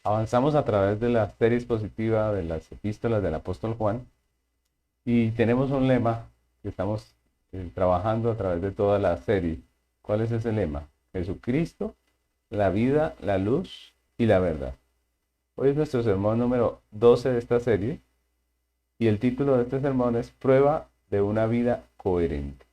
Avanzamos a través de la serie expositiva de las epístolas del apóstol Juan y tenemos un lema que estamos trabajando a través de toda la serie. ¿Cuál es ese lema? Jesucristo, la vida, la luz y la verdad. Hoy es nuestro sermón número 12 de esta serie y el título de este sermón es Prueba de una vida coherente.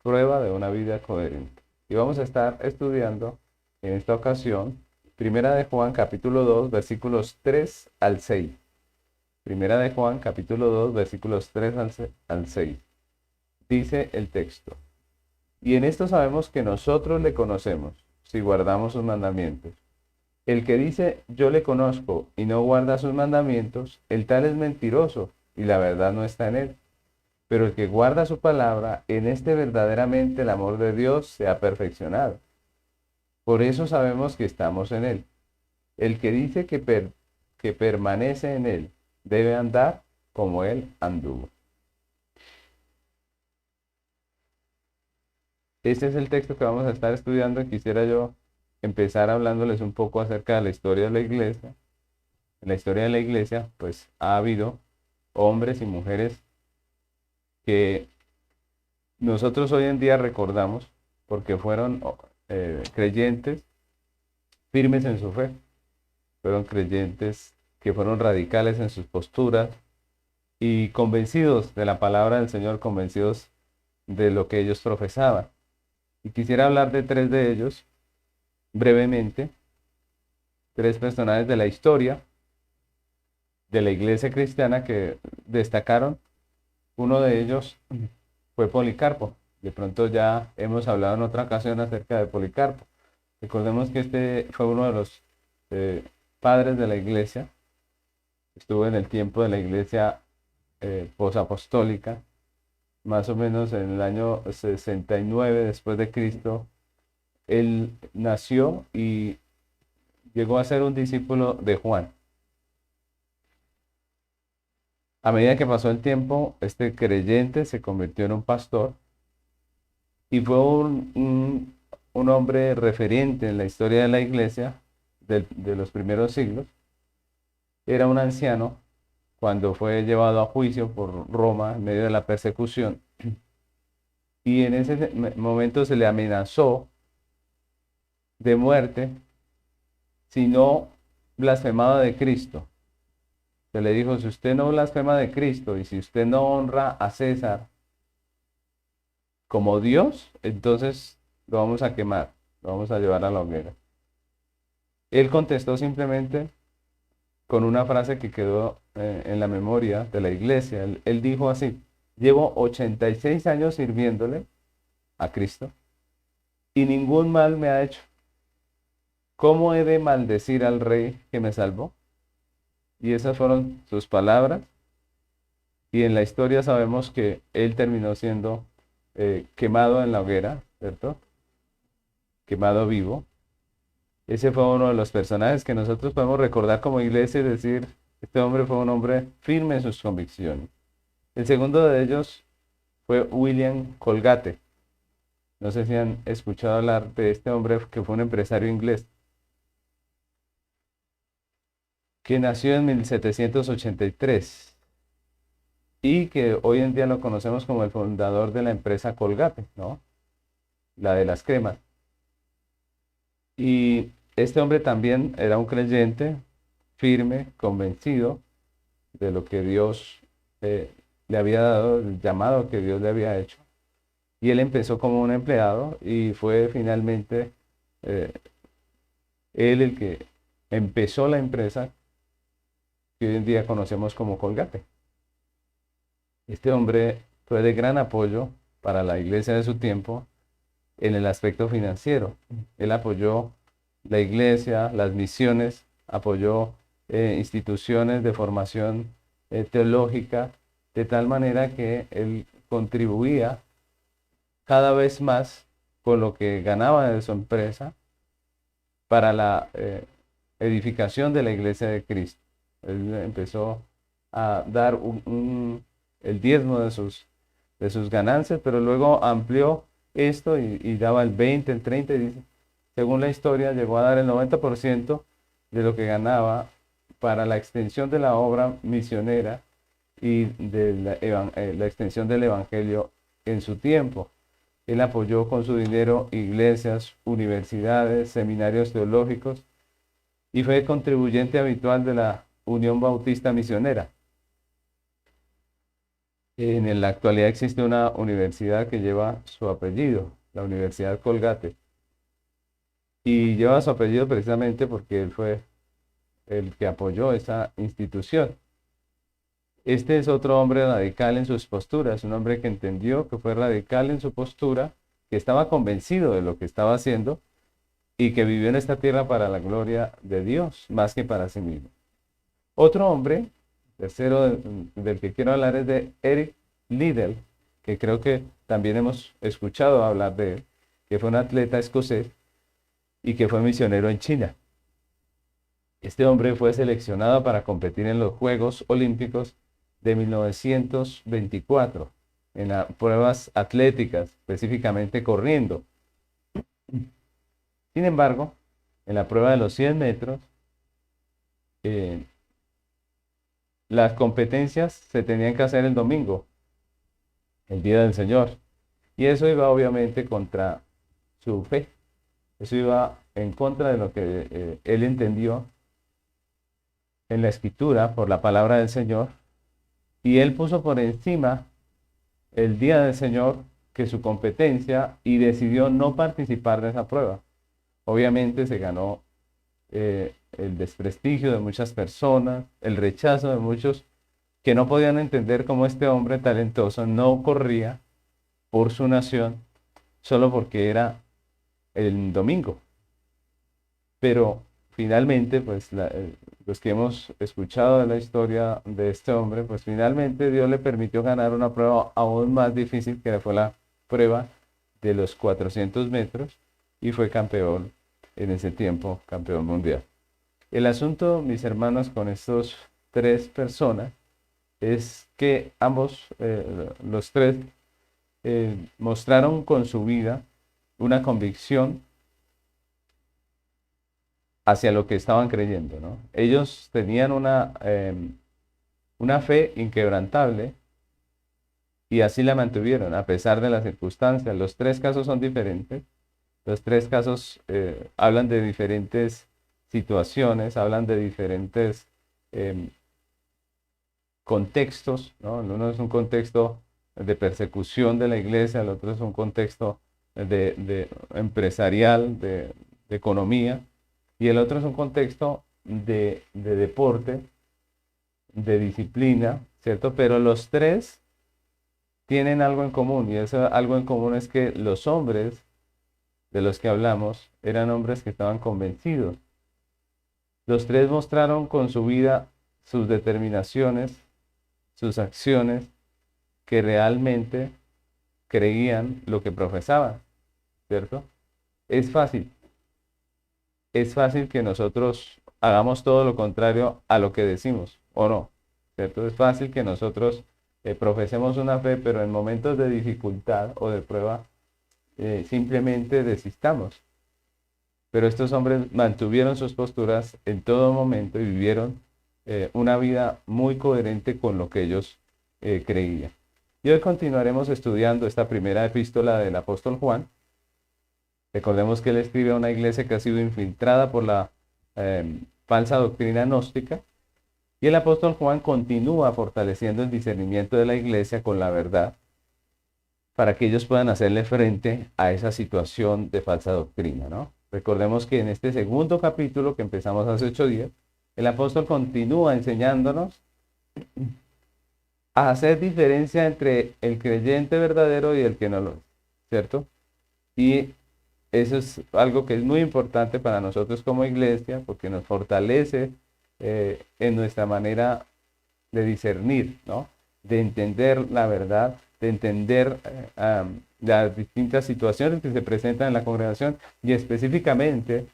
Prueba de una vida coherente. Y vamos a estar estudiando en esta ocasión Primera de Juan capítulo 2 versículos 3 al 6. Primera de Juan capítulo 2 versículos 3 al 6. Dice el texto: Y en esto sabemos que nosotros le conocemos, si guardamos sus mandamientos. El que dice yo le conozco y no guarda sus mandamientos, el tal es mentiroso y la verdad no está en él. Pero el que guarda su palabra, en este verdaderamente el amor de Dios se ha perfeccionado. Por eso sabemos que estamos en él. El que dice que permanece en él debe andar como él anduvo. Este es el texto que vamos a estar estudiando. Quisiera yo empezar hablándoles un poco acerca de la historia de la iglesia. En la historia de la iglesia, pues ha habido hombres y mujeres que nosotros hoy en día recordamos porque fueron creyentes firmes en su fe, fueron creyentes que fueron radicales en sus posturas y convencidos de la palabra del Señor, convencidos de lo que ellos profesaban. Y quisiera hablar de tres de ellos brevemente, tres personajes de la historia de la iglesia cristiana que destacaron. Uno de ellos fue Policarpo. De pronto ya hemos hablado en otra ocasión acerca de Policarpo. Recordemos que este fue uno de los padres de la iglesia. Estuvo en el tiempo de la iglesia posapostólica, más o menos en el año 69 después de Cristo. Él nació y llegó a ser un discípulo de Juan. A medida que pasó el tiempo, este creyente se convirtió en un pastor y fue un hombre referente en la historia de la iglesia de los primeros siglos. Era un anciano cuando fue llevado a juicio por Roma en medio de la persecución y en ese momento se le amenazó de muerte si no blasfemaba de Cristo. Se le dijo: si usted no blasfema de Cristo y si usted no honra a César como Dios, entonces lo vamos a quemar, lo vamos a llevar a la hoguera. Él contestó simplemente con una frase que quedó en la memoria de la iglesia. Él dijo así: llevo 86 años sirviéndole a Cristo y ningún mal me ha hecho. ¿Cómo he de maldecir al rey que me salvó? Y esas fueron sus palabras. Y en la historia sabemos que él terminó siendo quemado en la hoguera, ¿cierto? Quemado vivo. Ese fue uno de los personajes que nosotros podemos recordar como iglesia y decir: este hombre fue un hombre firme en sus convicciones. El segundo de ellos fue William Colgate. No sé si han escuchado hablar de este hombre que fue un empresario inglés, que nació en 1783 y que hoy en día lo conocemos como el fundador de la empresa Colgate, ¿no? La de las cremas. Y este hombre también era un creyente firme, convencido de lo que Dios eh, le había dado, el llamado que Dios le había hecho. Y él empezó como un empleado y fue finalmente eh, él el que empezó la empresa que hoy en día conocemos como Colgate. Este hombre fue de gran apoyo para la iglesia de su tiempo en el aspecto financiero. Él apoyó la iglesia, las misiones, apoyó instituciones de formación teológica, de tal manera que él contribuía cada vez más con lo que ganaba de su empresa para la edificación de la iglesia de Cristo. Él empezó a dar el diezmo de sus ganancias, pero luego amplió esto y daba el 20, el 30, y dice, según la historia, llegó a dar el 90% de lo que ganaba para la extensión de la obra misionera y de la extensión del evangelio en su tiempo. Él apoyó con su dinero iglesias, universidades, seminarios teológicos y fue contribuyente habitual de la Unión Bautista Misionera. En la actualidad existe una universidad que lleva su apellido, la Universidad Colgate, y lleva su apellido precisamente porque él fue el que apoyó esa institución. Este es otro hombre radical en sus posturas, un hombre que entendió que fue radical en su postura, que estaba convencido de lo que estaba haciendo y que vivió en esta tierra para la gloria de Dios, más que para sí mismo. Otro hombre, tercero del que quiero hablar, es de Eric Liddell, que creo que también hemos escuchado hablar de él, que fue un atleta escocés y que fue misionero en China. Este hombre fue seleccionado para competir en los Juegos Olímpicos de 1924, en las pruebas atléticas, específicamente corriendo. Sin embargo, en la prueba de los 100 metros, las competencias se tenían que hacer el domingo, el día del Señor. Y eso iba obviamente contra su fe. Eso iba en contra de lo que él entendió en la escritura por la palabra del Señor. Y él puso por encima el día del Señor que su competencia y decidió no participar de esa prueba. Obviamente se ganó el desprestigio de muchas personas, el rechazo de muchos que no podían entender cómo este hombre talentoso no corría por su nación solo porque era el domingo. Pero finalmente, pues los que hemos escuchado de la historia de este hombre, pues finalmente Dios le permitió ganar una prueba aún más difícil, que fue la prueba de los 400 metros, y fue campeón en ese tiempo, campeón mundial. El asunto, mis hermanos, con estos tres personas, es que ambos, los tres, mostraron con su vida una convicción hacia lo que estaban creyendo, ¿no? Ellos tenían una fe inquebrantable y así la mantuvieron a pesar de las circunstancias. Los tres casos son diferentes. Los tres casos hablan de diferentes situaciones, hablan de diferentes contextos, ¿no? Uno es un contexto de persecución de la iglesia, el otro es un contexto de empresarial, de economía, y el otro es un contexto de deporte, de disciplina, ¿cierto? Pero los tres tienen algo en común, y eso algo en común es que los hombres de los que hablamos eran hombres que estaban convencidos. Los tres mostraron con su vida sus determinaciones, sus acciones, que realmente creían lo que profesaban, ¿cierto? Es fácil. Es fácil que nosotros hagamos todo lo contrario a lo que decimos, ¿o no? ¿Cierto? Es fácil que nosotros profesemos una fe, pero en momentos de dificultad o de prueba, simplemente desistamos. Pero estos hombres mantuvieron sus posturas en todo momento y vivieron una vida muy coherente con lo que ellos creían. Y hoy continuaremos estudiando esta primera epístola del apóstol Juan. Recordemos que él escribe a una iglesia que ha sido infiltrada por la falsa doctrina gnóstica. Y el apóstol Juan continúa fortaleciendo el discernimiento de la iglesia con la verdad para que ellos puedan hacerle frente a esa situación de falsa doctrina, ¿no? Recordemos que en este segundo capítulo que empezamos hace 8 días, el apóstol continúa enseñándonos a hacer diferencia entre el creyente verdadero y el que no lo es, ¿cierto? Y eso es algo que es muy importante para nosotros como iglesia porque nos fortalece en nuestra manera de discernir, ¿no? De entender la verdad, de entender las distintas situaciones que se presentan en la congregación y específicamente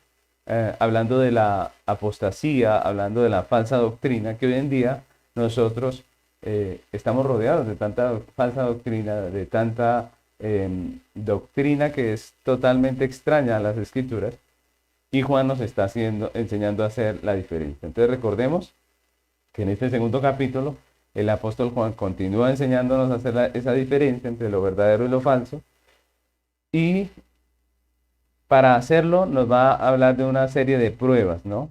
hablando de la apostasía, hablando de la falsa doctrina, que hoy en día nosotros estamos rodeados de tanta falsa doctrina, de tanta doctrina que es totalmente extraña a las escrituras y Juan nos está enseñando a hacer la diferencia. Entonces recordemos que en este segundo capítulo el apóstol Juan continúa enseñándonos a hacer esa diferencia entre lo verdadero y lo falso, y para hacerlo nos va a hablar de una serie de pruebas, ¿no?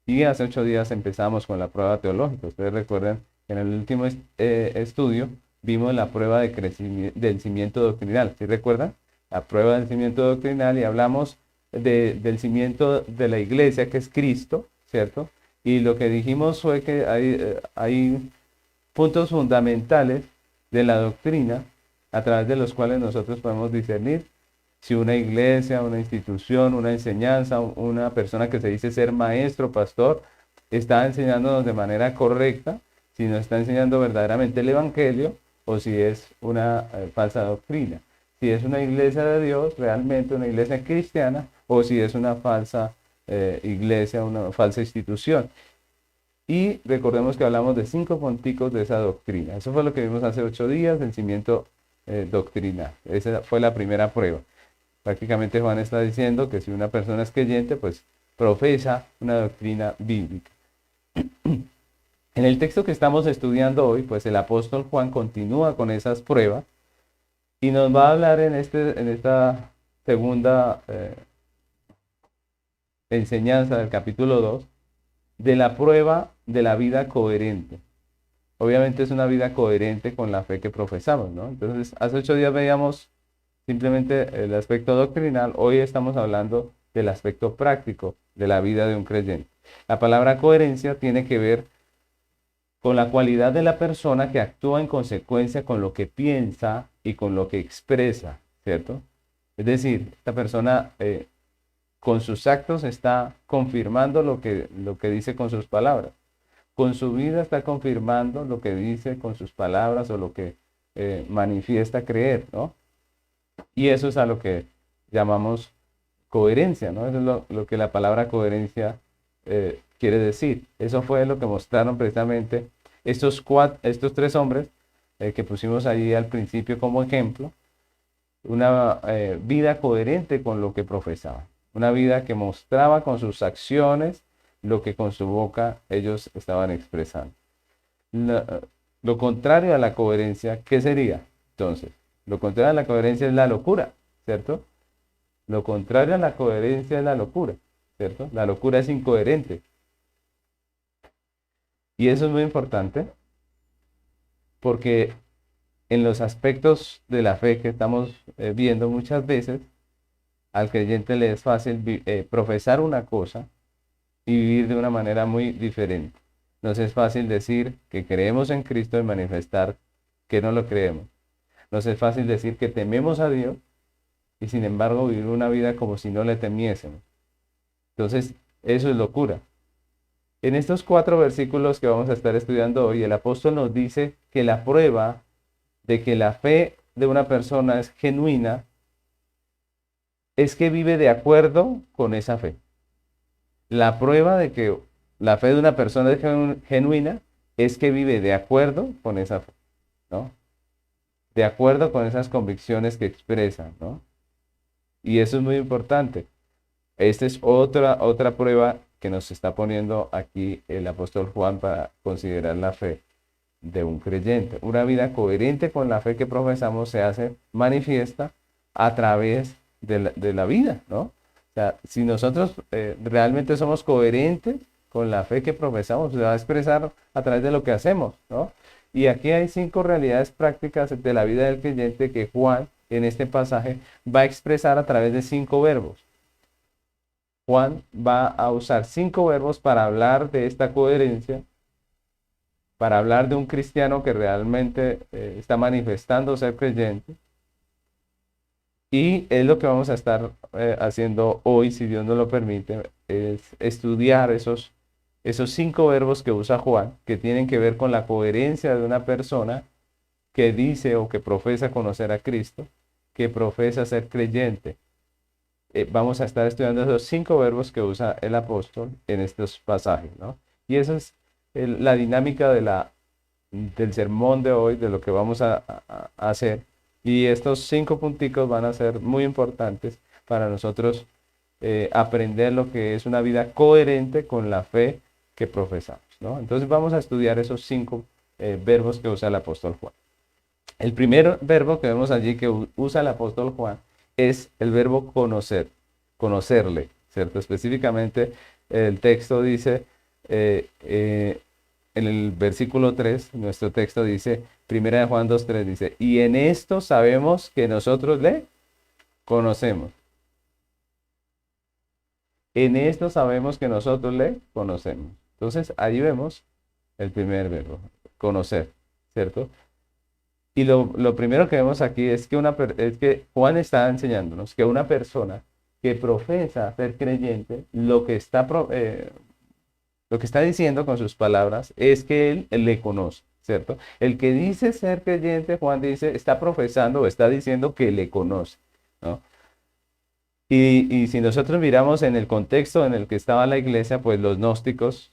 Y hace 8 días empezamos con la prueba teológica. Ustedes recuerdan que en el último estudio vimos la prueba de del cimiento doctrinal. ¿Sí recuerdan? La prueba del cimiento doctrinal, y hablamos del cimiento de la iglesia, que es Cristo, ¿cierto? Y lo que dijimos fue que hay puntos fundamentales de la doctrina a través de los cuales nosotros podemos discernir si una iglesia, una institución, una enseñanza, una persona que se dice ser maestro, pastor, está enseñándonos de manera correcta, si nos está enseñando verdaderamente el evangelio, o si es una falsa doctrina. Si es una iglesia de Dios, realmente una iglesia cristiana, o si es una falsa iglesia, una falsa institución. Y recordemos que hablamos de 5 punticos de esa doctrina. Eso fue lo que vimos hace 8 días, el cimiento doctrinal. Esa fue la primera prueba. Prácticamente Juan está diciendo que si una persona es creyente, pues profesa una doctrina bíblica. En el texto que estamos estudiando hoy, pues el apóstol Juan continúa con esas pruebas y nos va a hablar en esta segunda enseñanza del capítulo 2 de la prueba de la vida coherente. Obviamente es una vida coherente con la fe que profesamos, ¿no? Entonces, hace 8 días veíamos simplemente el aspecto doctrinal. Hoy estamos hablando del aspecto práctico de la vida de un creyente. La palabra coherencia tiene que ver con la cualidad de la persona que actúa en consecuencia con lo que piensa y con lo que expresa, ¿cierto? Es decir, esta persona con sus actos está confirmando lo que dice con sus palabras. Con su vida está confirmando lo que dice con sus palabras, o lo que manifiesta creer, ¿no? Y eso es a lo que llamamos coherencia, ¿no? Eso es lo que la palabra coherencia quiere decir. Eso fue lo que mostraron precisamente estos 3 hombres que pusimos allí al principio como ejemplo. Una vida coherente con lo que profesaban. Una vida que mostraba con sus acciones lo que con su boca ellos estaban expresando. Lo contrario a la coherencia, ¿qué sería? Entonces, lo contrario a la coherencia es la locura, ¿cierto? Lo contrario a la coherencia es la locura, ¿cierto? La locura es incoherente. Y eso es muy importante porque en los aspectos de la fe que estamos viendo muchas veces, al creyente le es fácil profesar una cosa y vivir de una manera muy diferente. Nos es fácil decir que creemos en Cristo y manifestar que no lo creemos. Nos es fácil decir que tememos a Dios y sin embargo vivir una vida como si no le temiésemos. Entonces, eso es locura. En estos 4 versículos que vamos a estar estudiando hoy, el apóstol nos dice que la prueba de que la fe de una persona es genuina es que vive de acuerdo con esa fe. La prueba de que la fe de una persona es genuina es que vive de acuerdo con esa fe, ¿no? De acuerdo con esas convicciones que expresa, ¿no? Y eso es muy importante. Esta es otra prueba que nos está poniendo aquí el apóstol Juan para considerar la fe de un creyente. Una vida coherente con la fe que profesamos se hace manifiesta a través de la vida, ¿no? O sea, si nosotros realmente somos coherentes con la fe que profesamos, se va a expresar a través de lo que hacemos, ¿no? Y aquí hay 5 realidades prácticas de la vida del creyente que Juan en este pasaje va a expresar a través de 5 verbos. Juan va a usar 5 verbos para hablar de esta coherencia, para hablar de un cristiano que realmente está manifestando ser creyente. Y es lo que vamos a estar haciendo hoy, si Dios nos lo permite, es estudiar esos 5 verbos que usa Juan, que tienen que ver con la coherencia de una persona que dice o que profesa conocer a Cristo, que profesa ser creyente. Vamos a estar estudiando esos 5 verbos que usa el apóstol en estos pasajes, ¿no? Y esa es la dinámica del sermón de hoy, de lo que vamos a hacer. Y estos 5 punticos van a ser muy importantes para nosotros aprender lo que es una vida coherente con la fe que profesamos, ¿no? Entonces vamos a estudiar esos 5 verbos que usa el apóstol Juan. El primer verbo que vemos allí que usa el apóstol Juan es el verbo conocer, conocerle, ¿cierto? Específicamente el texto dice, en el versículo 3, nuestro texto dice, primera de Juan 2:3 dice, y en esto sabemos que nosotros le conocemos. En esto sabemos que nosotros le conocemos. Entonces ahí vemos el primer verbo, conocer, ¿cierto? Y lo primero que vemos aquí es que, es que Juan está enseñándonos que una persona que profesa ser creyente, lo que está diciendo con sus palabras es que él le conoce, ¿cierto? El que dice ser creyente, Juan dice, está profesando o está diciendo que le conoce, ¿no? Y si nosotros miramos en el contexto en el que estaba la iglesia, pues los gnósticos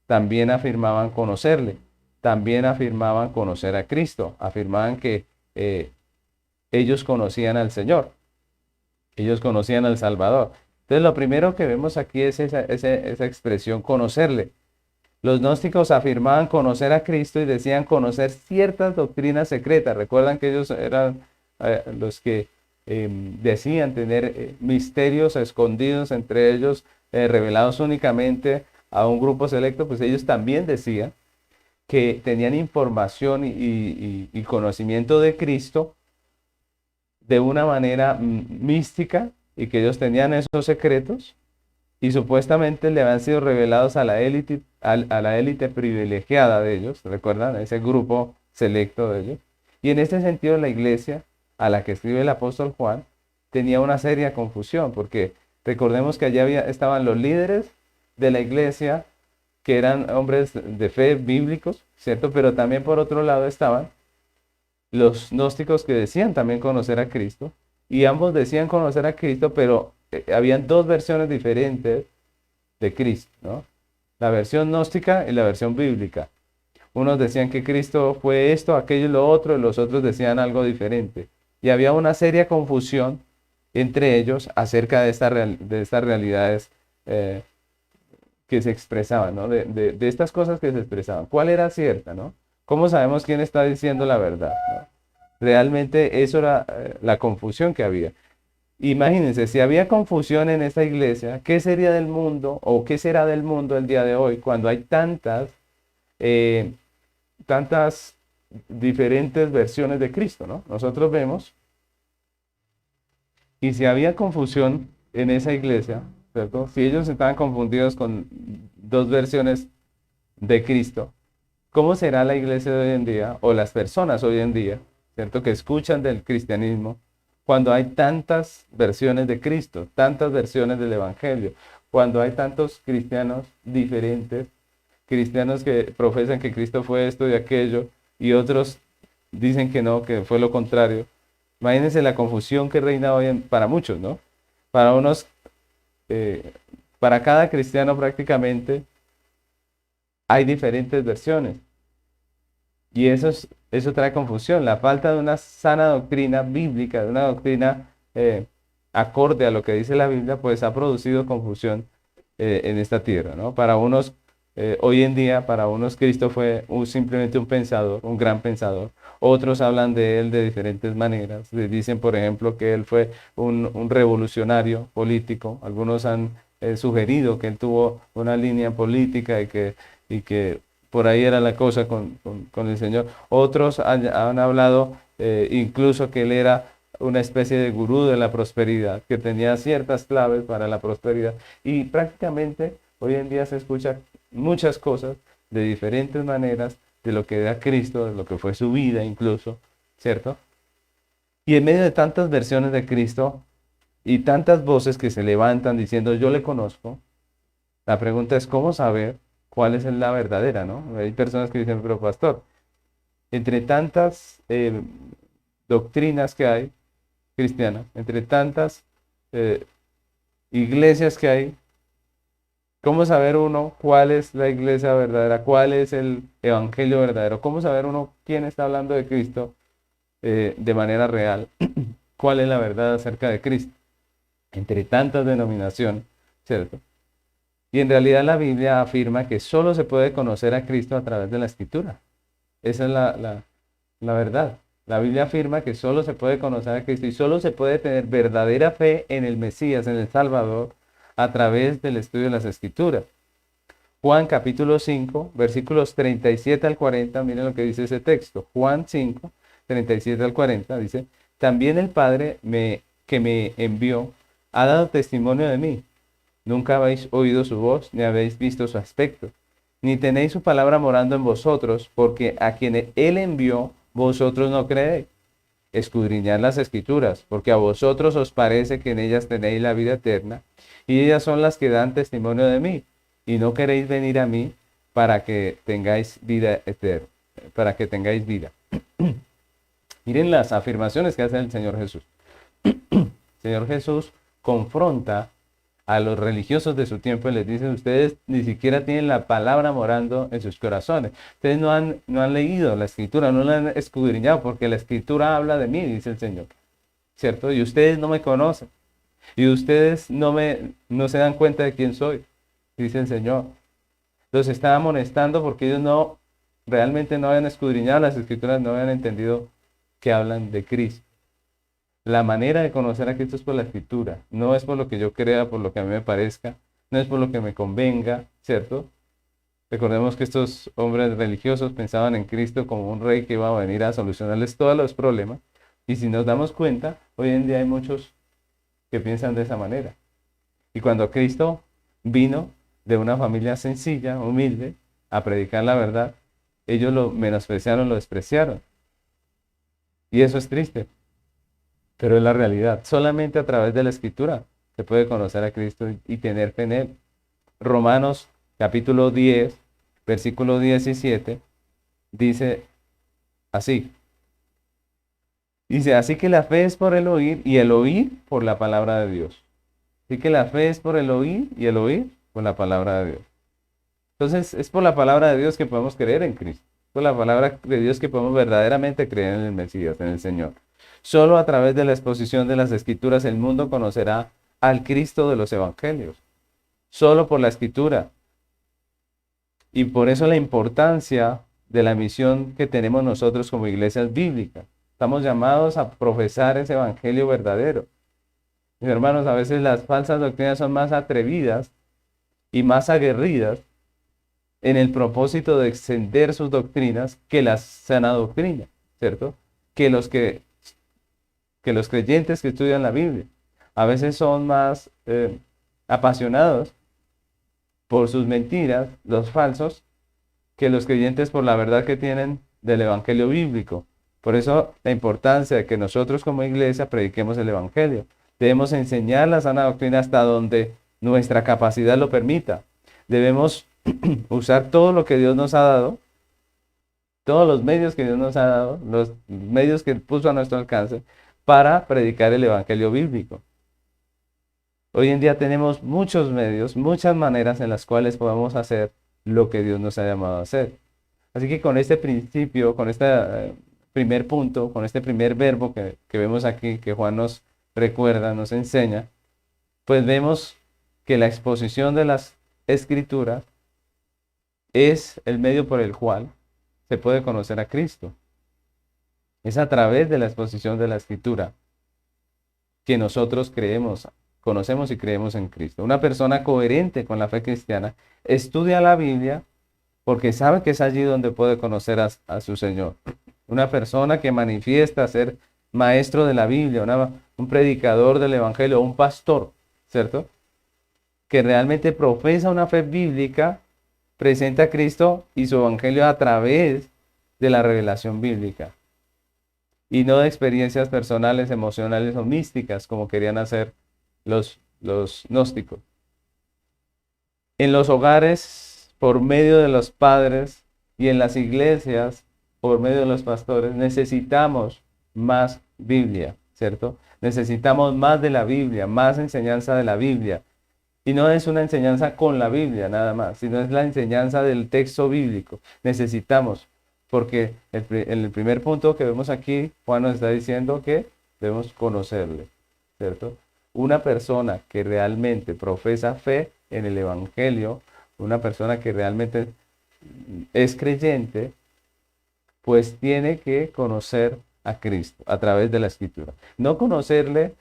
también afirmaban conocerle, también afirmaban conocer a Cristo, afirmaban que ellos conocían al Señor, ellos conocían al Salvador. Entonces lo primero que vemos aquí es esa expresión conocerle. Los gnósticos afirmaban conocer a Cristo y decían conocer ciertas doctrinas secretas. Recuerdan que ellos eran los que decían tener misterios escondidos entre ellos, revelados únicamente a un grupo selecto, pues ellos también decían que tenían información y conocimiento de Cristo de una manera mística y que ellos tenían esos secretos y supuestamente le habían sido revelados a la élite, a la élite privilegiada de ellos, ¿recuerdan? Ese grupo selecto de ellos. Y en este sentido la iglesia a la que escribe el apóstol Juan tenía una seria confusión, porque recordemos que allá estaban los líderes de la iglesia, que eran hombres de fe bíblicos, ¿cierto? Pero también por otro lado estaban los gnósticos que decían también conocer a Cristo, y ambos decían conocer a Cristo, pero habían 2 versiones diferentes de Cristo, ¿no? La versión gnóstica y la versión bíblica. Unos decían que Cristo fue esto, aquello y lo otro, y los otros decían algo diferente. Y había una seria confusión entre ellos acerca de estas realidades que se expresaban, ¿no? De estas cosas que se expresaban. ¿Cuál era cierta, no? ¿Cómo sabemos quién está diciendo la verdad, no? Realmente eso era la confusión que había. Imagínense, si había confusión en esta iglesia, ¿qué sería del mundo o qué será del mundo el día de hoy cuando hay tantas diferentes versiones de Cristo, ¿no? Nosotros vemos, y si había confusión en esa iglesia, ¿cierto? Si ellos estaban confundidos con 2 versiones de Cristo, ¿cómo será la iglesia de hoy en día o las personas hoy en día, ¿cierto? Que escuchan del cristianismo cuando hay tantas versiones de Cristo, tantas versiones del Evangelio, cuando hay tantos cristianos diferentes, cristianos que profesan que Cristo fue esto y aquello, y otros dicen que no, que fue lo contrario. Imagínense la confusión que reina hoy para muchos, ¿no? Para unos, para cada cristiano prácticamente hay diferentes versiones. Y eso trae confusión, la falta de una sana doctrina bíblica, de una doctrina acorde a lo que dice la Biblia, pues ha producido confusión en esta tierra, ¿no? Para unos, hoy en día, para unos Cristo fue simplemente un pensador, un gran pensador. Otros hablan de él de diferentes maneras. Dicen, por ejemplo, que él fue un revolucionario político. Algunos han sugerido que él tuvo una línea política y que por ahí era la cosa con el Señor. Otros han hablado incluso que él era una especie de gurú de la prosperidad, que tenía ciertas claves para la prosperidad. Y prácticamente hoy en día se escucha muchas cosas de diferentes maneras de lo que era Cristo, de lo que fue su vida incluso, ¿cierto? Y en medio de tantas versiones de Cristo y tantas voces que se levantan diciendo yo le conozco, la pregunta es cómo saber cuál es la verdadera, ¿no? Hay personas que dicen, pero pastor, entre tantas doctrinas que hay cristianas, entre tantas iglesias que hay, ¿cómo saber uno cuál es la iglesia verdadera? ¿Cuál es el evangelio verdadero? ¿Cómo saber uno quién está hablando de Cristo de manera real? ¿Cuál es la verdad acerca de Cristo? entre tantas denominaciones, ¿cierto? Y en realidad la Biblia afirma que solo se puede conocer a Cristo a través de la Escritura. Esa es la verdad. La Biblia afirma que solo se puede conocer a Cristo y solo se puede tener verdadera fe en el Mesías, en el Salvador, a través del estudio de las Escrituras. Juan capítulo 5, versículos 37 al 40, miren lo que dice ese texto. Juan 5, 37 al 40, dice, también el Padre que me envió ha dado testimonio de mí. Nunca habéis oído su voz, ni habéis visto su aspecto, ni tenéis su palabra morando en vosotros, porque a quien él envió, vosotros no creéis. Escudriñad las Escrituras, porque a vosotros os parece que en ellas tenéis la vida eterna, y ellas son las que dan testimonio de mí, y no queréis venir a mí para que tengáis vida eterna, para que tengáis vida. Miren las afirmaciones que hace el Señor Jesús. El Señor Jesús confronta a los religiosos de su tiempo y les dice, ustedes ni siquiera tienen la palabra morando en sus corazones. Ustedes no han leído la Escritura, no la han escudriñado, porque la Escritura habla de mí, dice el Señor. ¿Cierto? Y ustedes no me conocen. Y ustedes no se dan cuenta de quién soy, dice el Señor. Los está amonestando porque ellos realmente no habían escudriñado las Escrituras, no habían entendido que hablan de Cristo. La manera de conocer a Cristo es por la Escritura, no es por lo que yo crea, por lo que a mí me parezca, no es por lo que me convenga, ¿cierto? Recordemos que estos hombres religiosos pensaban en Cristo como un rey que iba a venir a solucionarles todos los problemas, y si nos damos cuenta, hoy en día hay muchos que piensan de esa manera. Y cuando Cristo vino de una familia sencilla, humilde, a predicar la verdad, ellos lo menospreciaron, lo despreciaron. Y eso es triste. Pero es la realidad. Solamente a través de la Escritura se puede conocer a Cristo y tener fe en Él. Romanos capítulo 10, versículo 17, dice así. Dice, así que la fe es por el oír y el oír por la palabra de Dios. Así que la fe es por el oír y el oír por la palabra de Dios. Entonces es por la palabra de Dios que podemos creer en Cristo. Por la palabra de Dios que podemos verdaderamente creer en el Mesías, en el Señor. Solo a través de la exposición de las Escrituras el mundo conocerá al Cristo de los Evangelios. Solo por la Escritura. Y por eso la importancia de la misión que tenemos nosotros como iglesias bíblicas. Estamos llamados a profesar ese Evangelio verdadero. Mis hermanos, a veces las falsas doctrinas son más atrevidas y más aguerridas en el propósito de extender sus doctrinas que la sana doctrina, ¿cierto? Que los creyentes que estudian la Biblia. A veces son más apasionados por sus mentiras, los falsos, que los creyentes por la verdad que tienen del Evangelio bíblico. Por eso la importancia de que nosotros como iglesia prediquemos el Evangelio. Debemos enseñar la sana doctrina hasta donde nuestra capacidad lo permita. Debemos usar todo lo que Dios nos ha dado, todos los medios que Dios nos ha dado, los medios que puso a nuestro alcance, para predicar el Evangelio bíblico. Hoy en día tenemos muchos medios, muchas maneras en las cuales podemos hacer lo que Dios nos ha llamado a hacer. Así que con este principio, con este primer punto, con este primer verbo que vemos aquí, que Juan nos recuerda, nos enseña, pues vemos que la exposición de las Escrituras es el medio por el cual se puede conocer a Cristo. Es a través de la exposición de la Escritura que nosotros conocemos y creemos en Cristo. Una persona coherente con la fe cristiana estudia la Biblia porque sabe que es allí donde puede conocer a su Señor. Una persona que manifiesta ser maestro de la Biblia, un predicador del Evangelio, un pastor, ¿cierto? Que realmente profesa una fe bíblica, presenta a Cristo y su Evangelio a través de la revelación bíblica. Y no de experiencias personales, emocionales o místicas, como querían hacer los gnósticos. En los hogares, por medio de los padres, y en las iglesias, por medio de los pastores, necesitamos más Biblia, ¿cierto? Necesitamos más de la Biblia, más enseñanza de la Biblia. Y no es una enseñanza con la Biblia nada más, sino es la enseñanza del texto bíblico. Necesitamos, porque en el primer punto que vemos aquí, Juan nos está diciendo que debemos conocerle, ¿cierto? una persona que realmente profesa fe en el Evangelio, una persona que realmente es creyente, pues tiene que conocer a Cristo a través de la Escritura. No conocerle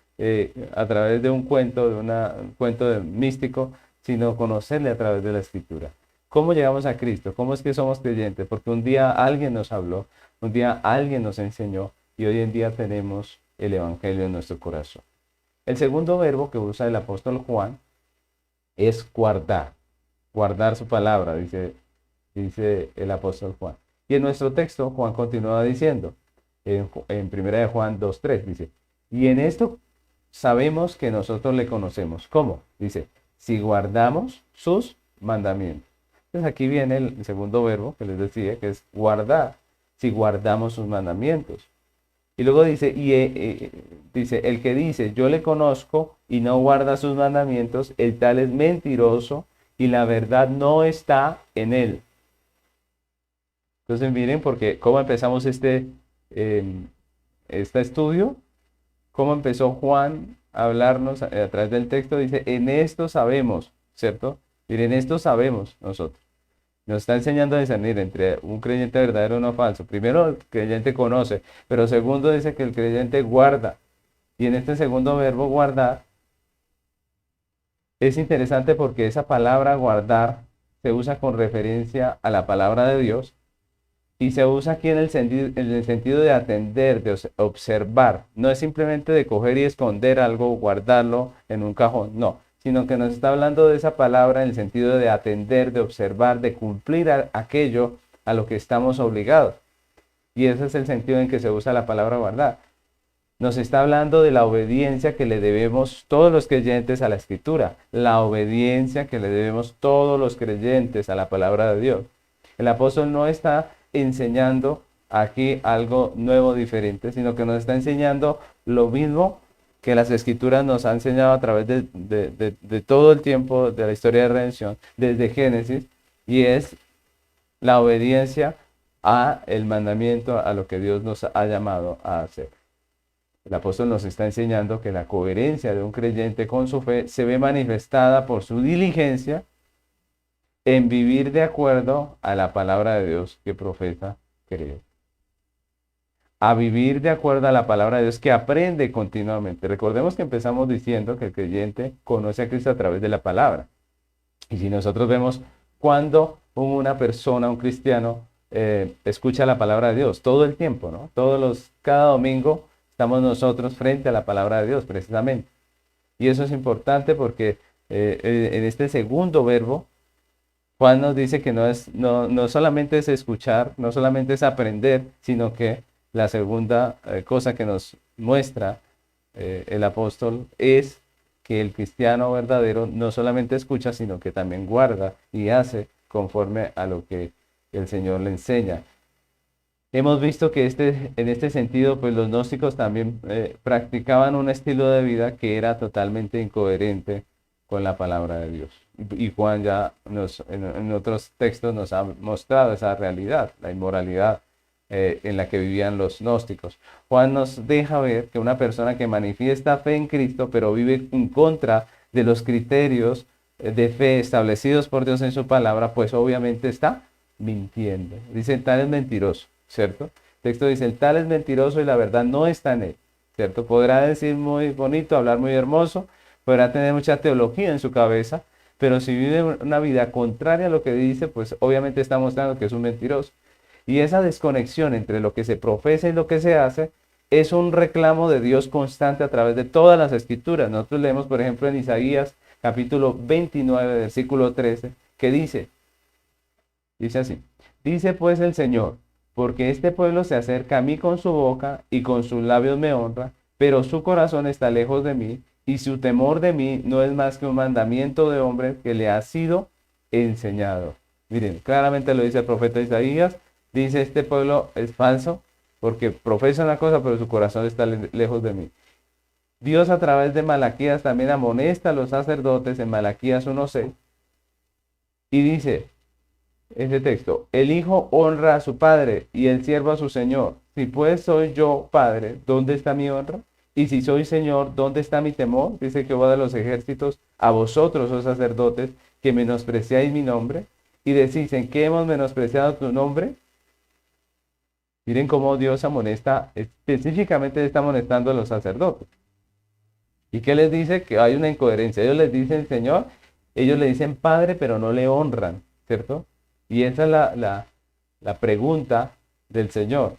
a través de un cuento, un cuento místico, sino conocerle a través de la Escritura. ¿Cómo llegamos a Cristo? ¿Cómo es que somos creyentes? Porque un día alguien nos habló, un día alguien nos enseñó y hoy en día tenemos el Evangelio en nuestro corazón. El segundo verbo que usa el apóstol Juan es guardar. Guardar su palabra, dice el apóstol Juan. Y en nuestro texto, Juan continúa diciendo, en 1 de Juan 2:3, dice, y en esto sabemos que nosotros le conocemos. ¿Cómo? Dice, si guardamos sus mandamientos. Entonces aquí viene el segundo verbo que les decía, que es guardar, si guardamos sus mandamientos. Y luego dice, dice, el que dice, yo le conozco y no guarda sus mandamientos, el tal es mentiroso y la verdad no está en él. Entonces miren, porque cómo empezamos este estudio, cómo empezó Juan a hablarnos a través del texto, dice, en esto sabemos, ¿cierto? Miren, en esto sabemos nosotros. Nos está enseñando a discernir entre un creyente verdadero y uno falso. Primero, el creyente conoce, pero segundo dice que el creyente guarda. Y en este segundo verbo, guardar, es interesante porque esa palabra guardar se usa con referencia a la palabra de Dios y se usa aquí en el sentido de atender, de observar. No es simplemente de coger y esconder algo, guardarlo en un cajón, no, sino que nos está hablando de esa palabra en el sentido de atender, de observar, de cumplir aquello a lo que estamos obligados. Y ese es el sentido en que se usa la palabra guardar. Nos está hablando de la obediencia que le debemos todos los creyentes a la Escritura, la obediencia que le debemos todos los creyentes a la palabra de Dios. El apóstol no está enseñando aquí algo nuevo, diferente, sino que nos está enseñando lo mismo que las Escrituras nos han enseñado a través de todo el tiempo de la historia de redención, desde Génesis, y es la obediencia a el mandamiento, a lo que Dios nos ha llamado a hacer. El apóstol nos está enseñando que la coherencia de un creyente con su fe se ve manifestada por su diligencia en vivir de acuerdo a la palabra de Dios que profesa creer. A vivir de acuerdo a la palabra de Dios que aprende continuamente. Recordemos que empezamos diciendo que el creyente conoce a Cristo a través de la palabra. Y si nosotros vemos cuando una persona, un cristiano, escucha la palabra de Dios, todo el tiempo, ¿no? Cada domingo estamos nosotros frente a la palabra de Dios, precisamente. Y eso es importante porque en este segundo verbo, Juan nos dice que no solamente es escuchar, no solamente es aprender, sino que la segunda cosa que nos muestra el apóstol es que el cristiano verdadero no solamente escucha, sino que también guarda y hace conforme a lo que el Señor le enseña. Hemos visto que en este sentido, pues los gnósticos también practicaban un estilo de vida que era totalmente incoherente con la palabra de Dios. Y Juan ya en otros textos nos ha mostrado esa realidad, la inmoralidad en la que vivían los gnósticos. Juan nos deja ver que una persona que manifiesta fe en Cristo, pero vive en contra de los criterios de fe establecidos por Dios en su palabra, pues obviamente está mintiendo. Dice, tal es mentiroso, ¿cierto? El texto dice, el tal es mentiroso y la verdad no está en él, ¿cierto? Podrá decir muy bonito, hablar muy hermoso, podrá tener mucha teología en su cabeza, pero si vive una vida contraria a lo que dice, pues obviamente está mostrando que es un mentiroso. Y esa desconexión entre lo que se profesa y lo que se hace es un reclamo de Dios constante a través de todas las escrituras. Nosotros leemos, por ejemplo, en Isaías capítulo 29, versículo 13, que dice así, dice pues el Señor, porque este pueblo se acerca a mí con su boca y con sus labios me honra, pero su corazón está lejos de mí y su temor de mí no es más que un mandamiento de hombre que le ha sido enseñado. Miren, claramente lo dice el profeta Isaías, dice este pueblo es falso porque profesa una cosa pero su corazón está lejos de mí. Dios a través de Malaquías también amonesta a los sacerdotes en Malaquías 1:6 y dice ese texto, el hijo honra a su padre y el siervo a su señor. Si pues soy yo padre, ¿dónde está mi honra? Y si soy Señor, ¿dónde está mi temor? Dice Jehová de los ejércitos, a vosotros, oh sacerdotes, que menospreciáis mi nombre, y decís, ¿en qué hemos menospreciado tu nombre? Miren cómo Dios amonesta, específicamente está amonestando a los sacerdotes. ¿Y qué les dice? Que hay una incoherencia. Ellos les dicen Señor, ellos le dicen Padre, pero no le honran, ¿cierto? Y esa es la pregunta del Señor.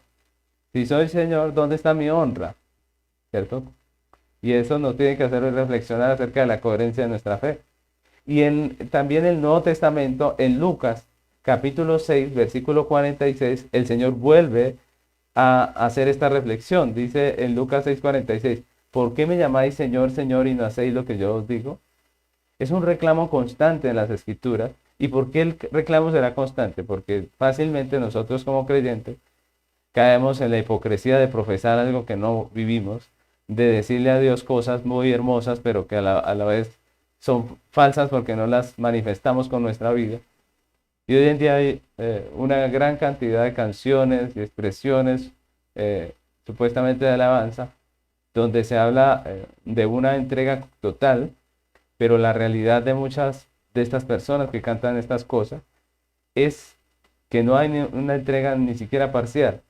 Si soy Señor, ¿dónde está mi honra? ¿Cierto? Y eso nos tiene que hacer reflexionar acerca de la coherencia de nuestra fe. Y también el Nuevo Testamento, en Lucas, capítulo 6, versículo 46, el Señor vuelve a hacer esta reflexión. Dice en Lucas 6:46, ¿por qué me llamáis Señor, Señor y no hacéis lo que yo os digo? Es un reclamo constante en las Escrituras. ¿Y por qué el reclamo será constante? Porque fácilmente nosotros como creyentes caemos en la hipocresía de profesar algo que no vivimos, de decirle a Dios cosas muy hermosas, pero que a la vez son falsas porque no las manifestamos con nuestra vida. Y hoy en día hay una gran cantidad de canciones y expresiones supuestamente de alabanza, donde se habla de una entrega total, pero la realidad de muchas de estas personas que cantan estas cosas es que no hay una entrega ni siquiera parcial.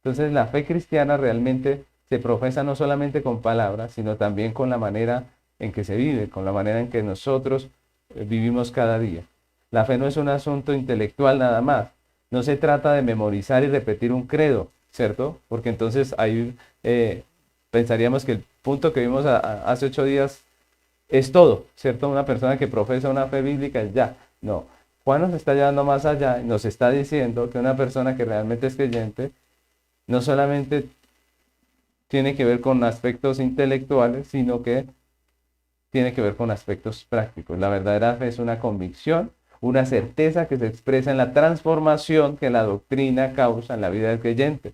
Entonces la fe cristiana realmente se profesa no solamente con palabras, sino también con la manera en que se vive, con la manera en que nosotros vivimos cada día. La fe no es un asunto intelectual nada más. No se trata de memorizar y repetir un credo, ¿cierto? Porque entonces ahí pensaríamos que el punto que vimos hace 8 días es todo, ¿cierto? Una persona que profesa una fe bíblica es ya. No, Juan nos está llevando más allá y nos está diciendo que una persona que realmente es creyente no solamente tiene que ver con aspectos intelectuales, sino que tiene que ver con aspectos prácticos. La verdadera fe es una convicción, una certeza que se expresa en la transformación que la doctrina causa en la vida del creyente.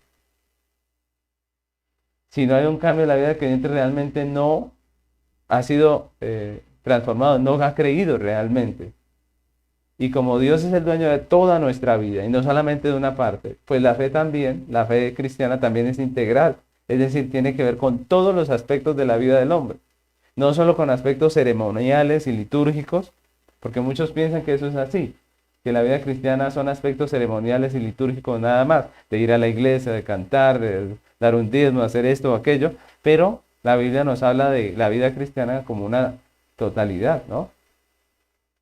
Si no hay un cambio en la vida del creyente, realmente no ha sido transformado, no ha creído realmente. Y como Dios es el dueño de toda nuestra vida y no solamente de una parte, pues la fe también, la fe cristiana también es integral. Es decir, tiene que ver con todos los aspectos de la vida del hombre. No solo con aspectos ceremoniales y litúrgicos, porque muchos piensan que eso es así, que la vida cristiana son aspectos ceremoniales y litúrgicos nada más, de ir a la iglesia, de cantar, de dar un diezmo, hacer esto o aquello, pero la Biblia nos habla de la vida cristiana como una totalidad, ¿no?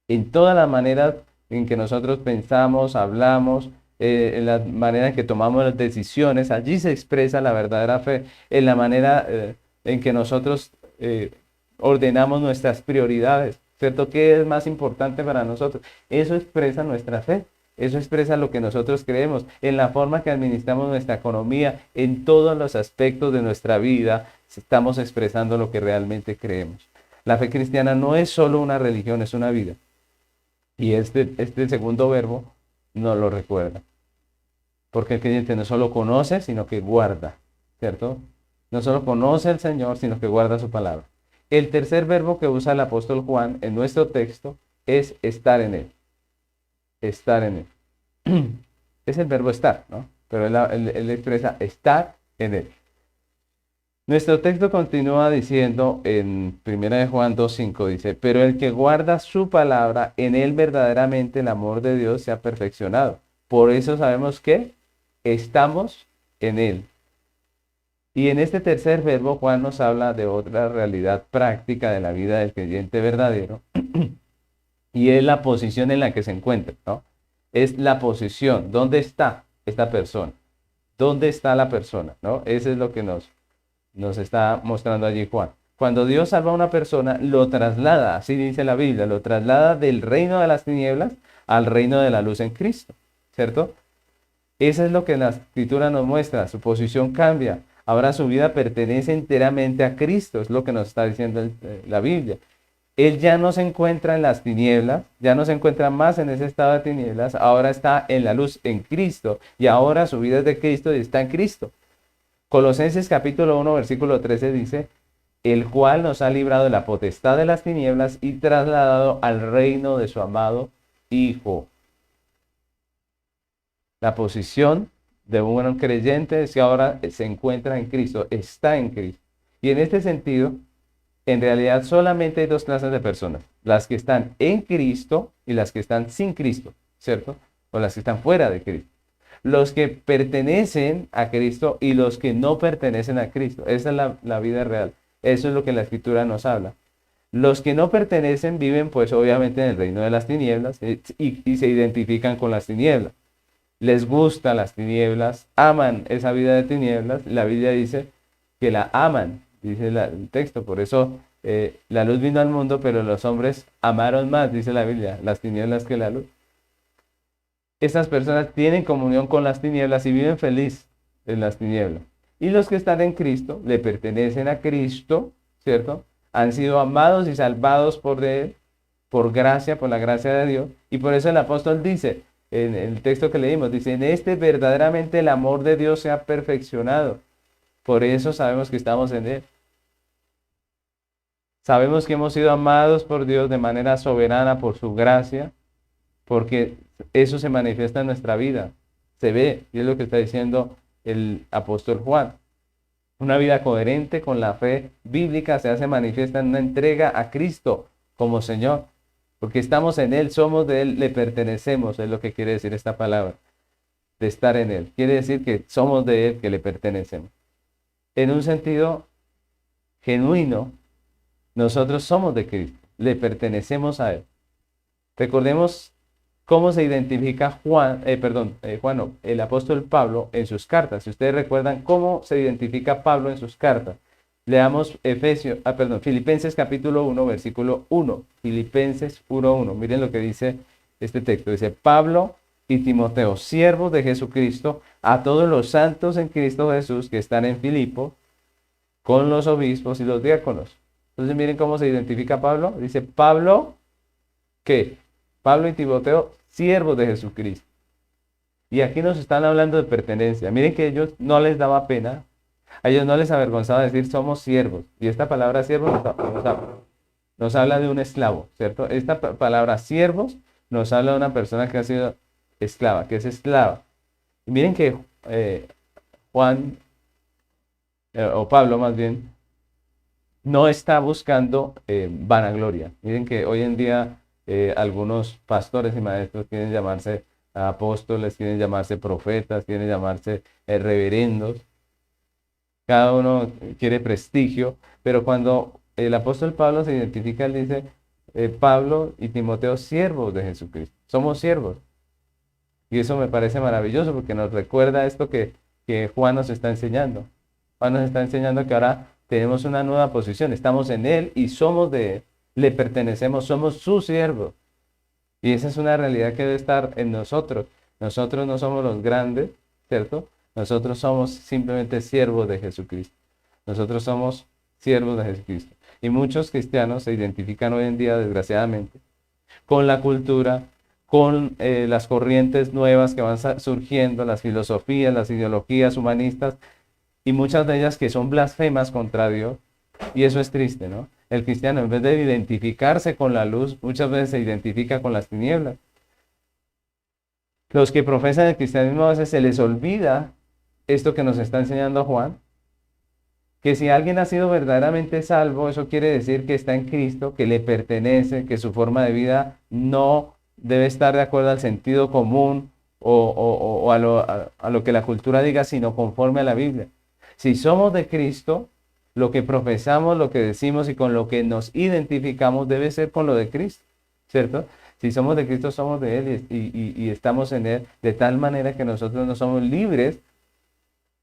En todas las maneras en que nosotros pensamos, hablamos, en la manera en que tomamos las decisiones, allí se expresa la verdadera fe, en la manera en que nosotros ordenamos nuestras prioridades, ¿cierto? ¿Qué es más importante para nosotros? Eso expresa nuestra fe, eso expresa lo que nosotros creemos, en la forma que administramos nuestra economía, en todos los aspectos de nuestra vida, estamos expresando lo que realmente creemos. La fe cristiana no es solo una religión, es una vida. Y este segundo verbo nos lo recuerda. Porque el creyente no solo conoce, sino que guarda, ¿cierto? No solo conoce al Señor, sino que guarda su palabra. El tercer verbo que usa el apóstol Juan en nuestro texto es estar en él. Estar en él. Es el verbo estar, ¿no? Pero él expresa estar en él. Nuestro texto continúa diciendo en 1 de Juan 2:5, dice, pero el que guarda su palabra, en él verdaderamente el amor de Dios se ha perfeccionado. Por eso sabemos que estamos en él. Y en este tercer verbo, Juan nos habla de otra realidad práctica de la vida del creyente verdadero, y es la posición en la que se encuentra, ¿no? Es la posición, ¿dónde está esta persona? ¿Dónde está la persona? ¿No? Eso es lo que nos está mostrando allí Juan. Cuando Dios salva a una persona, lo traslada, así dice la Biblia, lo traslada del reino de las tinieblas al reino de la luz en Cristo, ¿cierto? Eso es lo que la Escritura nos muestra, su posición cambia. Ahora su vida pertenece enteramente a Cristo, es lo que nos está diciendo la Biblia. Él ya no se encuentra en las tinieblas, ya no se encuentra más en ese estado de tinieblas, ahora está en la luz en Cristo y ahora su vida es de Cristo y está en Cristo. Colosenses capítulo 1, versículo 13 dice, el cual nos ha librado de la potestad de las tinieblas y trasladado al reino de su amado Hijo. La posición de un creyente es que ahora se encuentra en Cristo, está en Cristo. Y en este sentido, en realidad solamente hay dos clases de personas, las que están en Cristo y las que están sin Cristo, ¿cierto? O las que están fuera de Cristo. Los que pertenecen a Cristo y los que no pertenecen a Cristo. Esa es la vida real. Eso es lo que la Escritura nos habla. Los que no pertenecen viven pues obviamente en el reino de las tinieblas y se identifican con las tinieblas. Les gustan las tinieblas, aman esa vida de tinieblas. La Biblia dice que la aman, dice el texto. Por eso la luz vino al mundo, pero los hombres amaron más, dice la Biblia, las tinieblas que la luz. Estas personas tienen comunión con las tinieblas y viven feliz en las tinieblas. Y los que están en Cristo, le pertenecen a Cristo, ¿cierto? Han sido amados y salvados por Él, por gracia, por la gracia de Dios. Y por eso el apóstol dice, en el texto que leímos, dice, en este verdaderamente el amor de Dios se ha perfeccionado. Por eso sabemos que estamos en Él. Sabemos que hemos sido amados por Dios de manera soberana por su gracia, porque eso se manifiesta en nuestra vida, se ve, y es lo que está diciendo el apóstol Juan. Una vida coherente con la fe bíblica se hace manifiesta en una entrega a Cristo como Señor, porque estamos en Él, somos de Él, le pertenecemos, es lo que quiere decir esta palabra, de estar en Él. Quiere decir que somos de Él, que le pertenecemos. En un sentido genuino, nosotros somos de Cristo, le pertenecemos a Él. Recordemos cómo se identifica el apóstol Pablo en sus cartas. Si ustedes recuerdan cómo se identifica Pablo en sus cartas, leamos Filipenses capítulo 1, versículo 1. Filipenses 1:1. Miren lo que dice este texto. Dice, Pablo y Timoteo, siervos de Jesucristo, a todos los santos en Cristo Jesús que están en Filipo, con los obispos y los diáconos. Entonces miren cómo se identifica Pablo. Dice, Pablo, ¿qué? Pablo y Timoteo, siervos de Jesucristo. Y aquí nos están hablando de pertenencia. Miren que a ellos no les daba pena, a ellos no les avergonzaba decir somos siervos. Y esta palabra siervo nos habla de un esclavo, ¿cierto? Esta palabra siervos nos habla de una persona que ha sido esclava, que es esclava. Y miren que Juan, o Pablo más bien, no está buscando vanagloria. Miren que hoy en día algunos pastores y maestros quieren llamarse apóstoles, quieren llamarse profetas, quieren llamarse reverendos. Cada uno quiere prestigio, pero cuando el apóstol Pablo se identifica, él dice, Pablo y Timoteo, siervos de Jesucristo. Somos siervos. Y eso me parece maravilloso porque nos recuerda esto que Juan nos está enseñando. Juan nos está enseñando que ahora tenemos una nueva posición, estamos en Él y somos de Él. Le pertenecemos, somos sus siervos. Y esa es una realidad que debe estar en nosotros. Nosotros no somos los grandes, ¿cierto? Nosotros somos simplemente siervos de Jesucristo. Nosotros somos siervos de Jesucristo. Y muchos cristianos se identifican hoy en día, desgraciadamente, con la cultura, con las corrientes nuevas que van surgiendo, las filosofías, las ideologías humanistas, y muchas de ellas que son blasfemas contra Dios. Y eso es triste, ¿no? El cristiano, en vez de identificarse con la luz, muchas veces se identifica con las tinieblas. Los que profesan el cristianismo a veces se les olvida esto que nos está enseñando Juan, que si alguien ha sido verdaderamente salvo, eso quiere decir que está en Cristo, que le pertenece, que su forma de vida no debe estar de acuerdo al sentido común o a lo que la cultura diga, sino conforme a la Biblia. Si somos de Cristo, lo que profesamos, lo que decimos y con lo que nos identificamos debe ser con lo de Cristo, ¿cierto? Si somos de Cristo, somos de Él y estamos en Él, de tal manera que nosotros no somos libres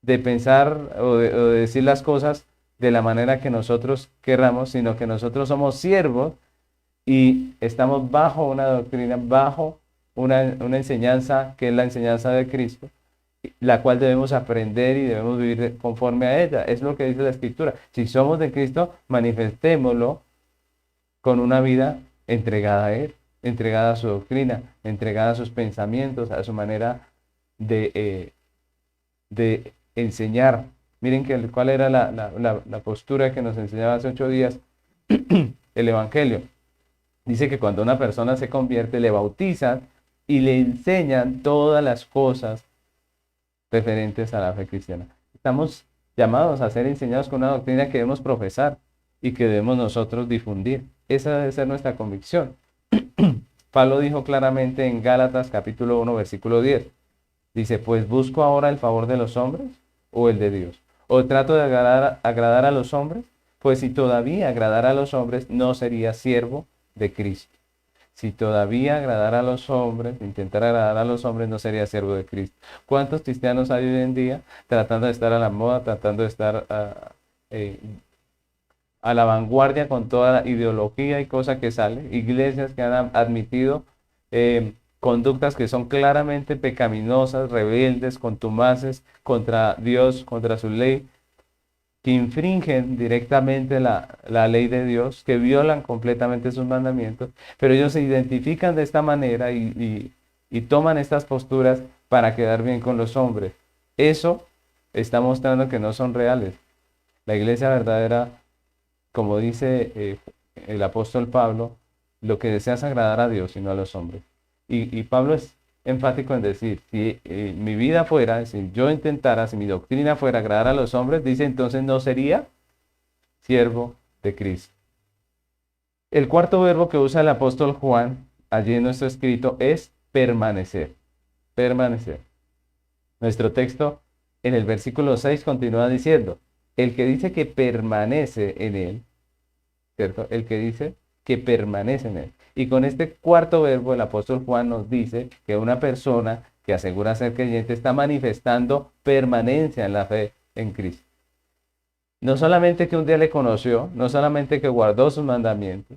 de pensar o de decir las cosas de la manera que nosotros querramos, sino que nosotros somos siervos y estamos bajo una doctrina, bajo una enseñanza que es la enseñanza de Cristo, la cual debemos aprender y debemos vivir conforme a ella. Es lo que dice la Escritura. Si somos de Cristo, manifestémoslo con una vida entregada a Él, entregada a su doctrina, entregada a sus pensamientos, a su manera de enseñar. Miren cuál era la postura que nos enseñaba hace 8 días el Evangelio. Dice que cuando una persona se convierte, le bautizan y le enseñan todas las cosas referentes a la fe cristiana. Estamos llamados a ser enseñados con una doctrina que debemos profesar y que debemos nosotros difundir. Esa debe ser nuestra convicción. Pablo dijo claramente en Gálatas capítulo 1, versículo 10. Dice, pues busco ahora el favor de los hombres o el de Dios. O trato de agradar a los hombres, pues si todavía agradara a los hombres, no sería siervo de Cristo. Si todavía agradara a los hombres, intentar agradar a los hombres, no sería siervo de Cristo. ¿Cuántos cristianos hay hoy en día tratando de estar a la moda, tratando de estar a la vanguardia con toda la ideología y cosa que sale? Iglesias que han admitido conductas que son claramente pecaminosas, rebeldes, contumaces contra Dios, contra su ley, que infringen directamente la ley de Dios, que violan completamente sus mandamientos, pero ellos se identifican de esta manera y toman estas posturas para quedar bien con los hombres. Eso está mostrando que no son reales. La iglesia verdadera, como dice el apóstol Pablo, lo que desea es agradar a Dios y no a los hombres. Y Pablo es enfático en decir, si mi vida fuera, si yo intentara, si mi doctrina fuera agradar a los hombres, dice, entonces no sería siervo de Cristo. El cuarto verbo que usa el apóstol Juan allí en nuestro escrito es permanecer. Permanecer. Nuestro texto en el versículo 6 continúa diciendo, el que dice que permanece en él, ¿cierto? El que dice que permanece en él. Y con este cuarto verbo, el apóstol Juan nos dice que una persona que asegura ser creyente está manifestando permanencia en la fe en Cristo. No solamente que un día le conoció, no solamente que guardó sus mandamientos,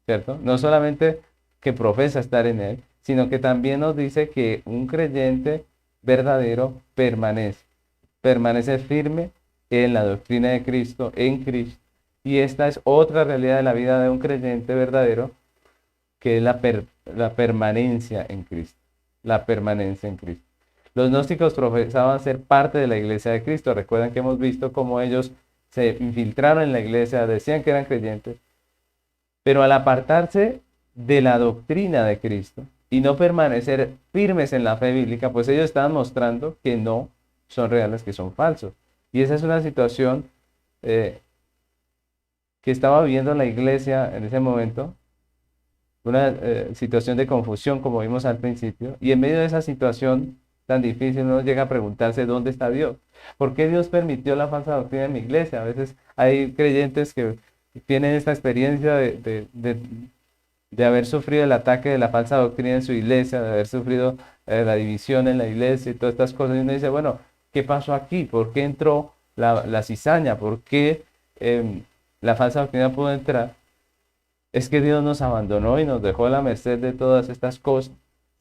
¿cierto? No solamente que profesa estar en él, sino que también nos dice que un creyente verdadero permanece firme en la doctrina de Cristo, en Cristo. Y esta es otra realidad de la vida de un creyente verdadero, que es la permanencia en Cristo. La permanencia en Cristo. Los gnósticos profesaban ser parte de la iglesia de Cristo. Recuerdan que hemos visto cómo ellos se infiltraron en la iglesia, decían que eran creyentes, pero al apartarse de la doctrina de Cristo y no permanecer firmes en la fe bíblica, pues ellos estaban mostrando que no son reales, que son falsos. Y esa es una situación que estaba viviendo la iglesia en ese momento, una situación de confusión, como vimos al principio, y en medio de esa situación tan difícil uno llega a preguntarse dónde está Dios. ¿Por qué Dios permitió la falsa doctrina en mi iglesia? A veces hay creyentes que tienen esta experiencia de haber sufrido el ataque de la falsa doctrina en su iglesia, de haber sufrido la división en la iglesia y todas estas cosas. Y uno dice, bueno, ¿qué pasó aquí? ¿Por qué entró la cizaña? ¿Por qué la falsa doctrina pudo entrar? Es que Dios nos abandonó y nos dejó a la merced de todas estas cosas,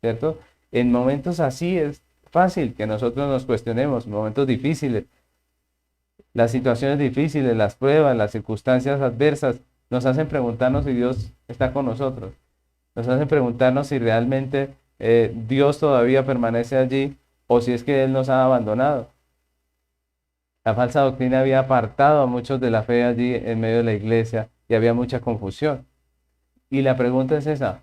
¿cierto? En momentos así es fácil que nosotros nos cuestionemos, momentos difíciles, las situaciones difíciles, las pruebas, las circunstancias adversas, nos hacen preguntarnos si Dios está con nosotros, nos hacen preguntarnos si realmente Dios todavía permanece allí o si es que Él nos ha abandonado. La falsa doctrina había apartado a muchos de la fe allí en medio de la iglesia y había mucha confusión. Y la pregunta es esa,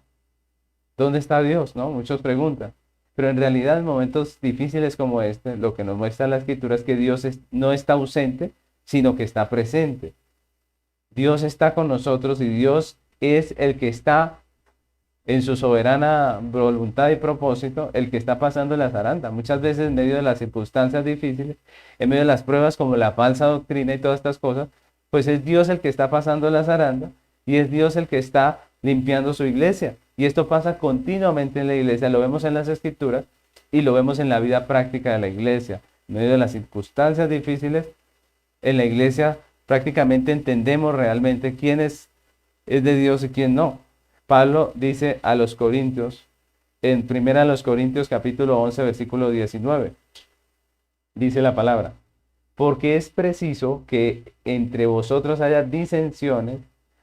¿dónde está Dios? ¿No? Muchos preguntan. Pero en realidad en momentos difíciles como este, lo que nos muestra la Escritura es que Dios no está ausente, sino que está presente. Dios está con nosotros y Dios es el que está en su soberana voluntad y propósito, el que está pasando la zaranda. Muchas veces en medio de las circunstancias difíciles, en medio de las pruebas como la falsa doctrina y todas estas cosas, pues es Dios el que está pasando la zaranda y es Dios el que está limpiando su iglesia. Y esto pasa continuamente en la iglesia, lo vemos en las escrituras y lo vemos en la vida práctica de la iglesia. En medio de las circunstancias difíciles, en la iglesia prácticamente entendemos realmente quién es de Dios y quién no. Pablo dice a los Corintios, en 1 Corintios capítulo 11, versículo 19, dice la palabra, porque es preciso que entre vosotros haya disensiones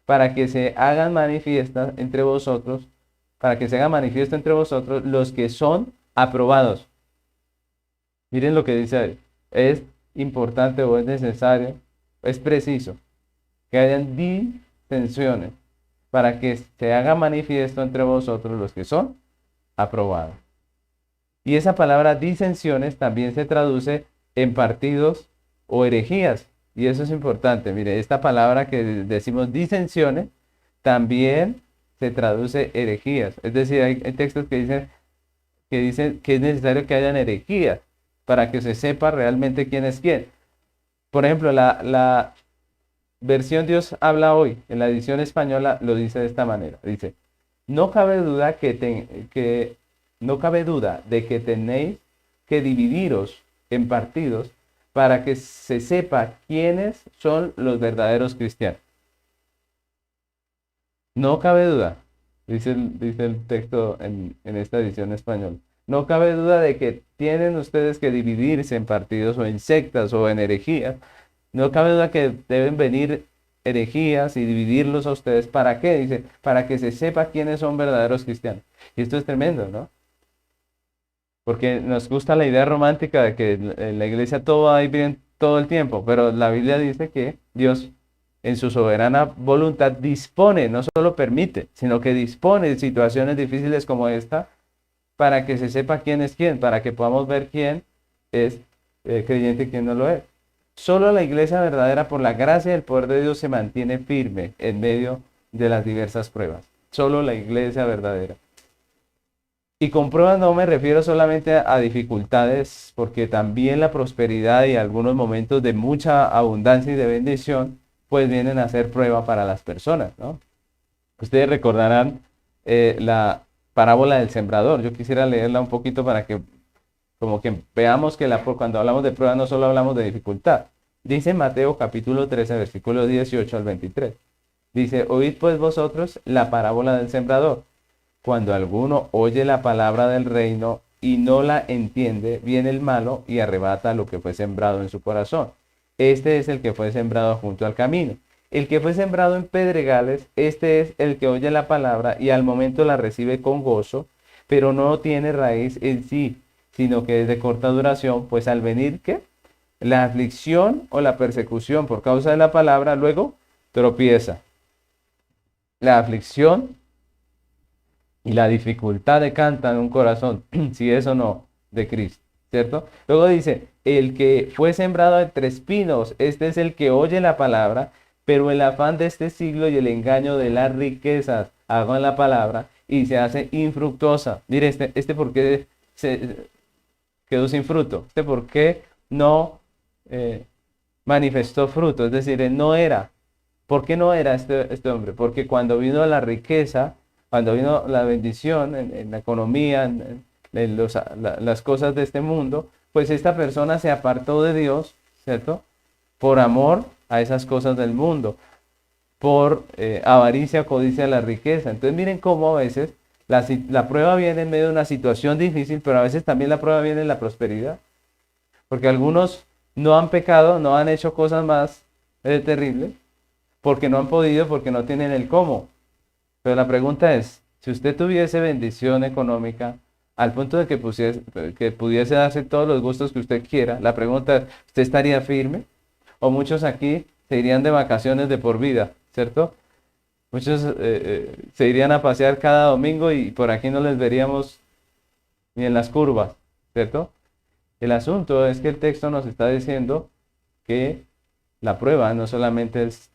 para que se hagan manifiestas entre vosotros, para que se haga manifiesto entre vosotros los que son aprobados. Miren lo que dice ahí. Es importante o es necesario, es preciso que hayan disensiones para que se haga manifiesto entre vosotros los que son aprobados. Y esa palabra disensiones también se traduce en partidos o herejías. Y eso es importante. Mire, esta palabra que decimos disensiones también se traduce herejías. Es decir, hay textos que dicen que es necesario que hayan herejías para que se sepa realmente quién es quién. Por ejemplo, la versión Dios habla hoy, en la edición española, lo dice de esta manera. Dice, no cabe duda no cabe duda de que tenéis que dividiros en partidos para que se sepa quiénes son los verdaderos cristianos. No cabe duda, dice el texto en esta edición española. No cabe duda de que tienen ustedes que dividirse en partidos o en sectas o en herejías. No cabe duda que deben venir herejías y dividirlos a ustedes. ¿Para qué? Dice, para que se sepa quiénes son verdaderos cristianos. Y esto es tremendo, ¿no? Porque nos gusta la idea romántica de que en la iglesia todo va a ir bien todo el tiempo, pero la Biblia dice que Dios en su soberana voluntad dispone, no solo permite, sino que dispone de situaciones difíciles como esta para que se sepa quién es quién, para que podamos ver quién es creyente y quién no lo es. Solo la iglesia verdadera, por la gracia y el poder de Dios, se mantiene firme en medio de las diversas pruebas. Solo la iglesia verdadera. Y con pruebas no me refiero solamente a dificultades, porque también la prosperidad y algunos momentos de mucha abundancia y de bendición, pues vienen a ser prueba para las personas, ¿no? Ustedes recordarán la parábola del sembrador. Yo quisiera leerla un poquito para que como que veamos que cuando hablamos de prueba no solo hablamos de dificultad. Dice Mateo capítulo 13, versículos 18 al 23. Dice, oíd pues vosotros la parábola del sembrador. Cuando alguno oye la palabra del reino y no la entiende, viene el malo y arrebata lo que fue sembrado en su corazón. Este es el que fue sembrado junto al camino. El que fue sembrado en pedregales, este es el que oye la palabra y al momento la recibe con gozo, pero no tiene raíz en sí, sino que es de corta duración, pues al venir, ¿qué? La aflicción o la persecución por causa de la palabra, luego tropieza. La aflicción y la dificultad decantan un corazón, si es o no, de Cristo, ¿cierto? Luego dice, el que fue sembrado entre espinos, este es el que oye la palabra, pero el afán de este siglo y el engaño de las riquezas hagan la palabra y se hace infructuosa. Mire, este por qué se quedó sin fruto, este por qué no manifestó fruto, es decir, él no era. ¿Por qué no era este hombre? Porque cuando vino la riqueza, cuando vino la bendición en la economía, en las cosas de este mundo, pues esta persona se apartó de Dios, ¿cierto? Por amor a esas cosas del mundo, por avaricia, codicia de la riqueza. Entonces miren cómo a veces la prueba viene en medio de una situación difícil, pero a veces también la prueba viene en la prosperidad. Porque algunos no han pecado, no han hecho cosas más terribles, porque no han podido, porque no tienen el cómo. Pero la pregunta es, si usted tuviese bendición económica, al punto de que pudiese darse todos los gustos que usted quiera, la pregunta es, ¿usted estaría firme? O muchos aquí se irían de vacaciones de por vida, ¿cierto? Muchos se irían a pasear cada domingo y por aquí no les veríamos ni en las curvas, ¿cierto? El asunto es que el texto nos está diciendo que la prueba no solamente es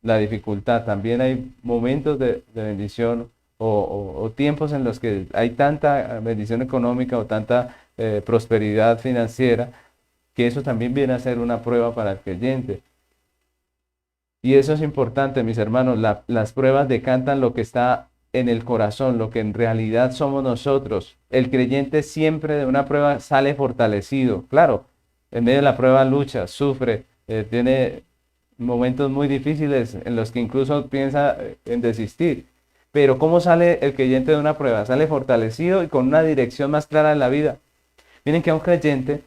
la dificultad, también hay momentos de bendición o tiempos en los que hay tanta bendición económica o tanta prosperidad financiera, que eso también viene a ser una prueba para el creyente. Y eso es importante, mis hermanos, las pruebas decantan lo que está en el corazón, lo que en realidad somos nosotros. El creyente siempre de una prueba sale fortalecido. Claro, en medio de la prueba lucha, sufre, tiene momentos muy difíciles en los que incluso piensa en desistir. Pero ¿cómo sale el creyente de una prueba? Sale fortalecido y con una dirección más clara en la vida. Miren que a un creyente,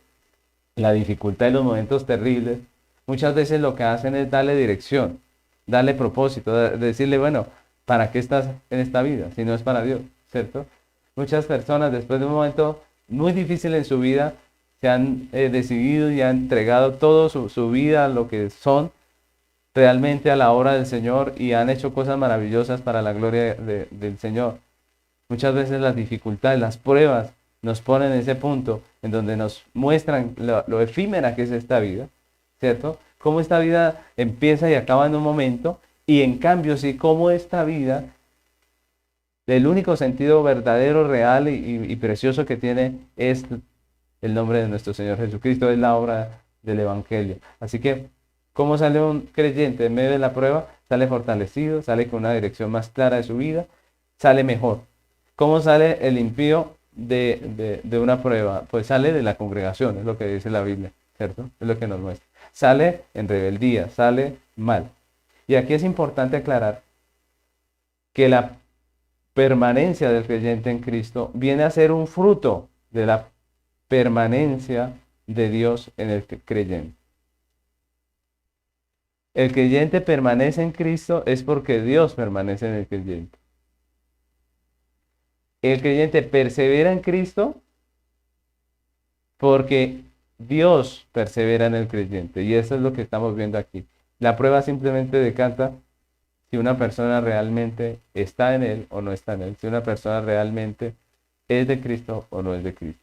la dificultad y los momentos terribles, muchas veces lo que hacen es darle dirección, darle propósito, decirle, bueno, ¿para qué estás en esta vida si no es para Dios? ¿Cierto? Muchas personas después de un momento muy difícil en su vida se han decidido y han entregado toda su vida, lo que son, realmente a la obra del Señor y han hecho cosas maravillosas para la gloria del Señor. Muchas veces las dificultades, las pruebas nos ponen en ese punto en donde nos muestran lo efímera que es esta vida ¿cierto? Cómo esta vida empieza y acaba en un momento, y en cambio, sí, cómo esta vida, el único sentido verdadero, real y precioso que tiene es el nombre de nuestro Señor Jesucristo, es la obra del Evangelio. Así que, ¿cómo sale un creyente en medio de la prueba? Sale fortalecido, sale con una dirección más clara de su vida, sale mejor. ¿Cómo sale el impío de una prueba? Pues sale de la congregación, es lo que dice la Biblia, ¿cierto? Es lo que nos muestra. Sale en rebeldía, sale mal. Y aquí es importante aclarar que la permanencia del creyente en Cristo viene a ser un fruto de la permanencia de Dios en el creyente. El creyente permanece en Cristo es porque Dios permanece en el creyente. El creyente persevera en Cristo porque Dios persevera en el creyente. Y eso es lo que estamos viendo aquí. La prueba simplemente decanta si una persona realmente está en Él o no está en Él. Si una persona realmente es de Cristo o no es de Cristo.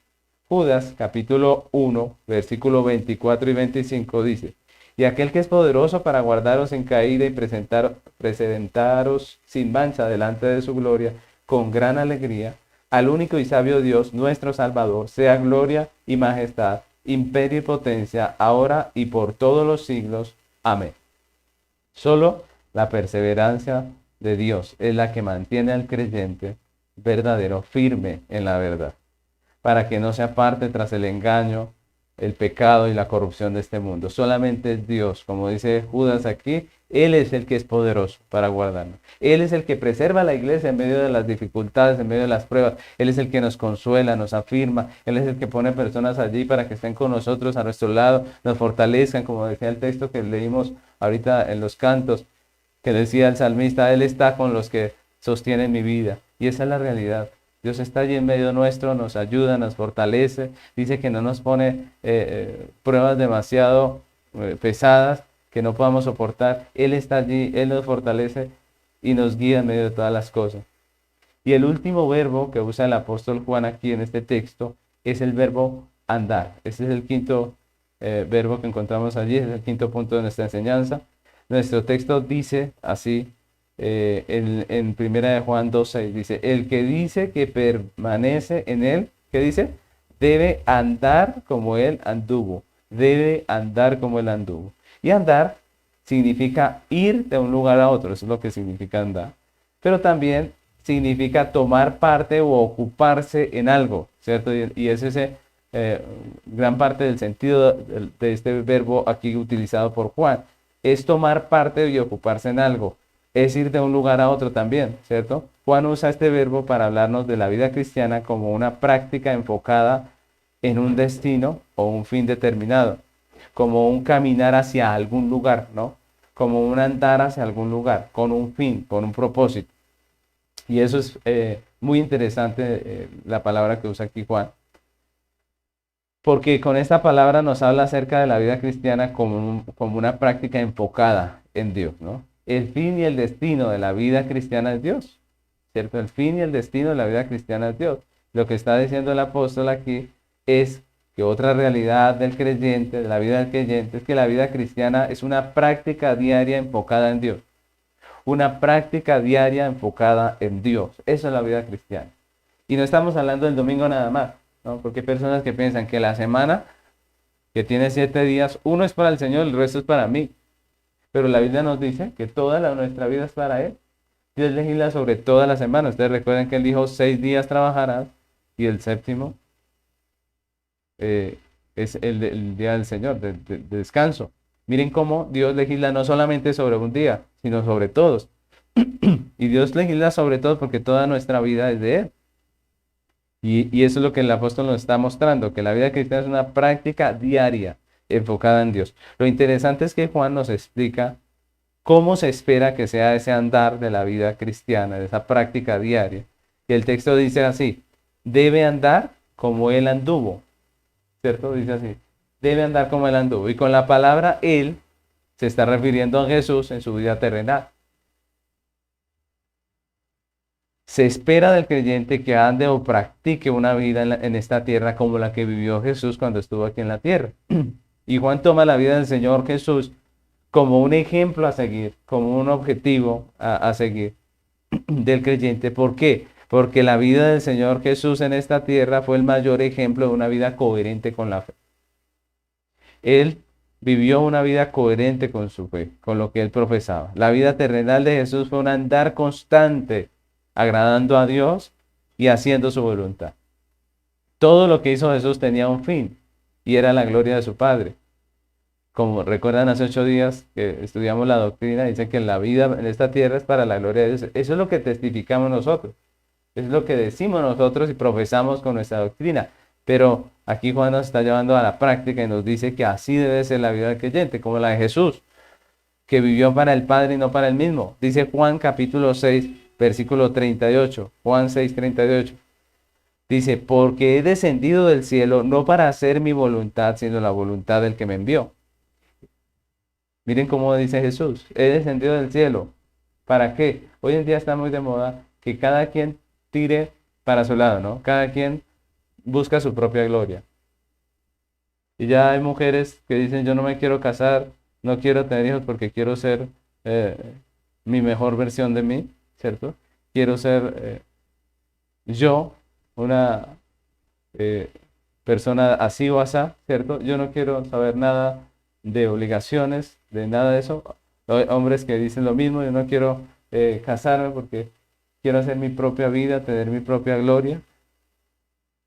Judas, capítulo 1, versículo 24 y 25 dice: y aquel que es poderoso para guardaros en caída y presentaros sin mancha delante de su gloria con gran alegría, al único y sabio Dios, nuestro Salvador, sea gloria y majestad, imperio y potencia, ahora y por todos los siglos. Amén. Solo la perseverancia de Dios es la que mantiene al creyente verdadero firme en la verdad, para que no se aparte tras el engaño, el pecado y la corrupción de este mundo. Solamente es Dios, como dice Judas aquí, Él es el que es poderoso para guardarnos. Él es el que preserva la iglesia en medio de las dificultades, en medio de las pruebas. Él es el que nos consuela, nos afirma. Él es el que pone personas allí para que estén con nosotros, a nuestro lado, nos fortalezcan, como decía el texto que leímos ahorita en los cantos, que decía el salmista: Él está con los que sostienen mi vida. Y esa es la realidad. Dios está allí en medio nuestro, nos ayuda, nos fortalece, dice que no nos pone pruebas demasiado pesadas que no podamos soportar. Él está allí, Él nos fortalece y nos guía en medio de todas las cosas. Y el último verbo que usa el apóstol Juan aquí en este texto es el verbo andar. Ese es el quinto verbo que encontramos allí, es el quinto punto de nuestra enseñanza. Nuestro texto dice así, en primera de Juan 2:6, dice: el que dice que permanece en él, ¿qué dice? Debe andar como él anduvo, debe andar como él anduvo. Y andar significa ir de un lugar a otro, eso es lo que significa andar. Pero también significa tomar parte o ocuparse en algo, ¿cierto? Y es ese gran parte del sentido de este verbo aquí utilizado por Juan. Es tomar parte y ocuparse en algo. Es ir de un lugar a otro también, ¿cierto? Juan usa este verbo para hablarnos de la vida cristiana como una práctica enfocada en un destino o un fin determinado, como un caminar hacia algún lugar, ¿no? Como un andar hacia algún lugar, con un fin, con un propósito. Y eso es muy interesante, la palabra que usa aquí Juan, porque con esta palabra nos habla acerca de la vida cristiana como una práctica enfocada en Dios, ¿no? El fin y el destino de la vida cristiana es Dios, ¿cierto? El fin y el destino de la vida cristiana es Dios. Lo que está diciendo el apóstol aquí es que otra realidad del creyente, de la vida del creyente, es que la vida cristiana es una práctica diaria enfocada en Dios. Una práctica diaria enfocada en Dios. Eso es la vida cristiana. Y no estamos hablando del domingo nada más, ¿no? Porque hay personas que piensan que la semana, que tiene 7 días, uno es para el Señor, el resto es para mí. Pero la Biblia nos dice que toda nuestra vida es para Él. Dios legisla sobre toda la semana. Ustedes recuerden que Él dijo: 6 días trabajarás y el séptimo es el día del Señor, de descanso. Miren cómo Dios legisla no solamente sobre un día, sino sobre todos. Y Dios legisla sobre todo porque toda nuestra vida es de Él. Y eso es lo que el apóstol nos está mostrando, que la vida cristiana es una práctica diaria enfocada en Dios. Lo interesante es que Juan nos explica cómo se espera que sea ese andar de la vida cristiana, de esa práctica diaria. Y el texto dice así: debe andar como Él anduvo, ¿cierto? Dice así: debe andar como Él anduvo. Y con la palabra Él se está refiriendo a Jesús en su vida terrenal. Se espera del creyente que ande o practique una vida en esta tierra como la que vivió Jesús cuando estuvo aquí en la tierra. Y Juan toma la vida del Señor Jesús como un ejemplo a seguir, como un objetivo a seguir del creyente. ¿Por qué? Porque la vida del Señor Jesús en esta tierra fue el mayor ejemplo de una vida coherente con la fe. Él vivió una vida coherente con su fe, con lo que él profesaba. La vida terrenal de Jesús fue un andar constante, agradando a Dios y haciendo su voluntad. Todo lo que hizo Jesús tenía un fin y era la gloria de su Padre. Como recuerdan hace 8 días que estudiamos la doctrina, dice que la vida en esta tierra es para la gloria de Dios. Eso es lo que testificamos nosotros. Es lo que decimos nosotros y profesamos con nuestra doctrina. Pero aquí Juan nos está llevando a la práctica y nos dice que así debe ser la vida del creyente, como la de Jesús, que vivió para el Padre y no para él mismo. Dice Juan capítulo 6, versículo 38. Juan 6, 38. Dice, porque he descendido del cielo no para hacer mi voluntad, sino la voluntad del que me envió. Miren cómo dice Jesús, he descendido del cielo. ¿Para qué? Hoy en día está muy de moda que cada quien tire para su lado, ¿no? Cada quien busca su propia gloria. Y ya hay mujeres que dicen, yo no me quiero casar, no quiero tener hijos porque quiero ser mi mejor versión de mí, ¿cierto? Quiero ser yo, una persona así o asá, ¿cierto? Yo no quiero saber nada de obligaciones, de nada de eso. Hay hombres que dicen lo mismo, yo no quiero casarme porque quiero hacer mi propia vida, tener mi propia gloria.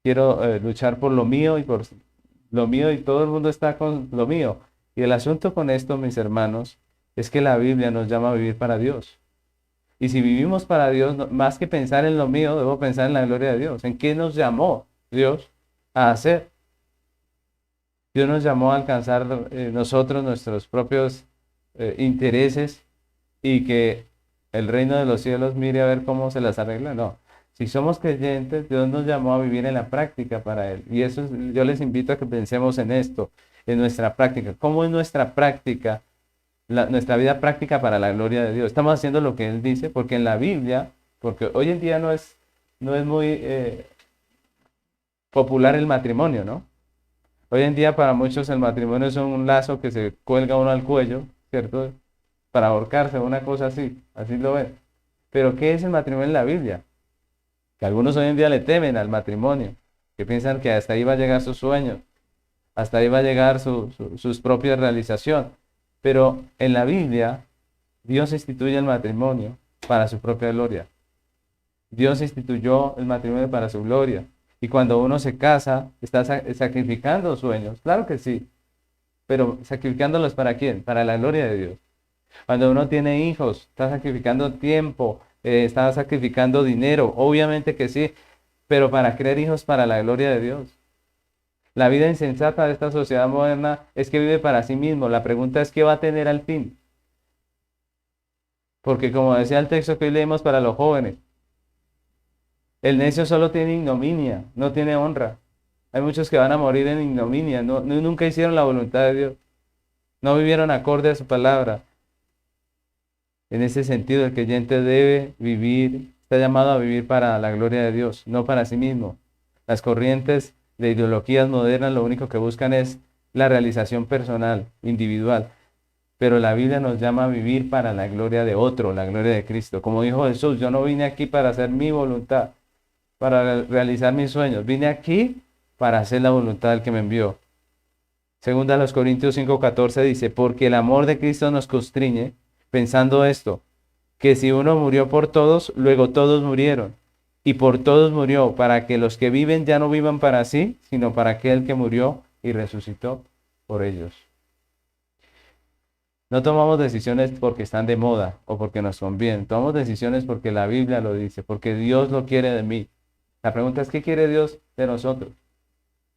Quiero luchar por lo mío y por lo mío y todo el mundo está con lo mío. Y el asunto con esto, mis hermanos, es que la Biblia nos llama a vivir para Dios. Y si vivimos para Dios, más que pensar en lo mío, debo pensar en la gloria de Dios. ¿En qué nos llamó Dios a hacer? Dios nos llamó a alcanzar nosotros nuestros propios intereses y que el reino de los cielos mire a ver cómo se las arregla. No. Si somos creyentes, Dios nos llamó a vivir en la práctica para Él. Y eso yo les invito a que pensemos en esto, en nuestra práctica. ¿Cómo es nuestra práctica, nuestra vida práctica para la gloria de Dios? Estamos haciendo lo que Él dice, porque en la Biblia, porque hoy en día no es muy popular el matrimonio, ¿no? Hoy en día para muchos el matrimonio es un lazo que se cuelga uno al cuello, ¿cierto? Para ahorcarse, una cosa así, así lo ven. Pero ¿qué es el matrimonio en la Biblia? Que algunos hoy en día le temen al matrimonio, que piensan que hasta ahí va a llegar su sueño, hasta ahí va a llegar sus propias realizaciones. Pero en la Biblia, Dios instituye el matrimonio para su propia gloria. Dios instituyó el matrimonio para su gloria. Y cuando uno se casa, está sacrificando sueños, claro que sí, pero sacrificándolos ¿para quién? Para la gloria de Dios. Cuando uno tiene hijos, está sacrificando tiempo, está sacrificando dinero, obviamente que sí, pero para crear hijos para la gloria de Dios. La vida insensata de esta sociedad moderna es que vive para sí mismo. La pregunta es, ¿qué va a tener al fin? Porque como decía el texto que hoy leemos para los jóvenes, el necio solo tiene ignominia, no tiene honra. Hay muchos que van a morir en ignominia, nunca hicieron la voluntad de Dios, no vivieron acorde a su palabra. En ese sentido, el creyente debe vivir, está llamado a vivir para la gloria de Dios, no para sí mismo. Las corrientes de ideologías modernas lo único que buscan es la realización personal, individual. Pero la Biblia nos llama a vivir para la gloria de otro, la gloria de Cristo. Como dijo Jesús, yo no vine aquí para hacer mi voluntad, para realizar mis sueños. Vine aquí para hacer la voluntad del que me envió. Segunda a los Corintios 5:14 dice, porque el amor de Cristo nos constriñe, pensando esto, que si uno murió por todos, luego todos murieron. Y por todos murió, para que los que viven ya no vivan para sí, sino para aquel que murió y resucitó por ellos. No tomamos decisiones porque están de moda o porque nos convienen. Tomamos decisiones porque la Biblia lo dice, porque Dios lo quiere de mí. La pregunta es, ¿qué quiere Dios de nosotros?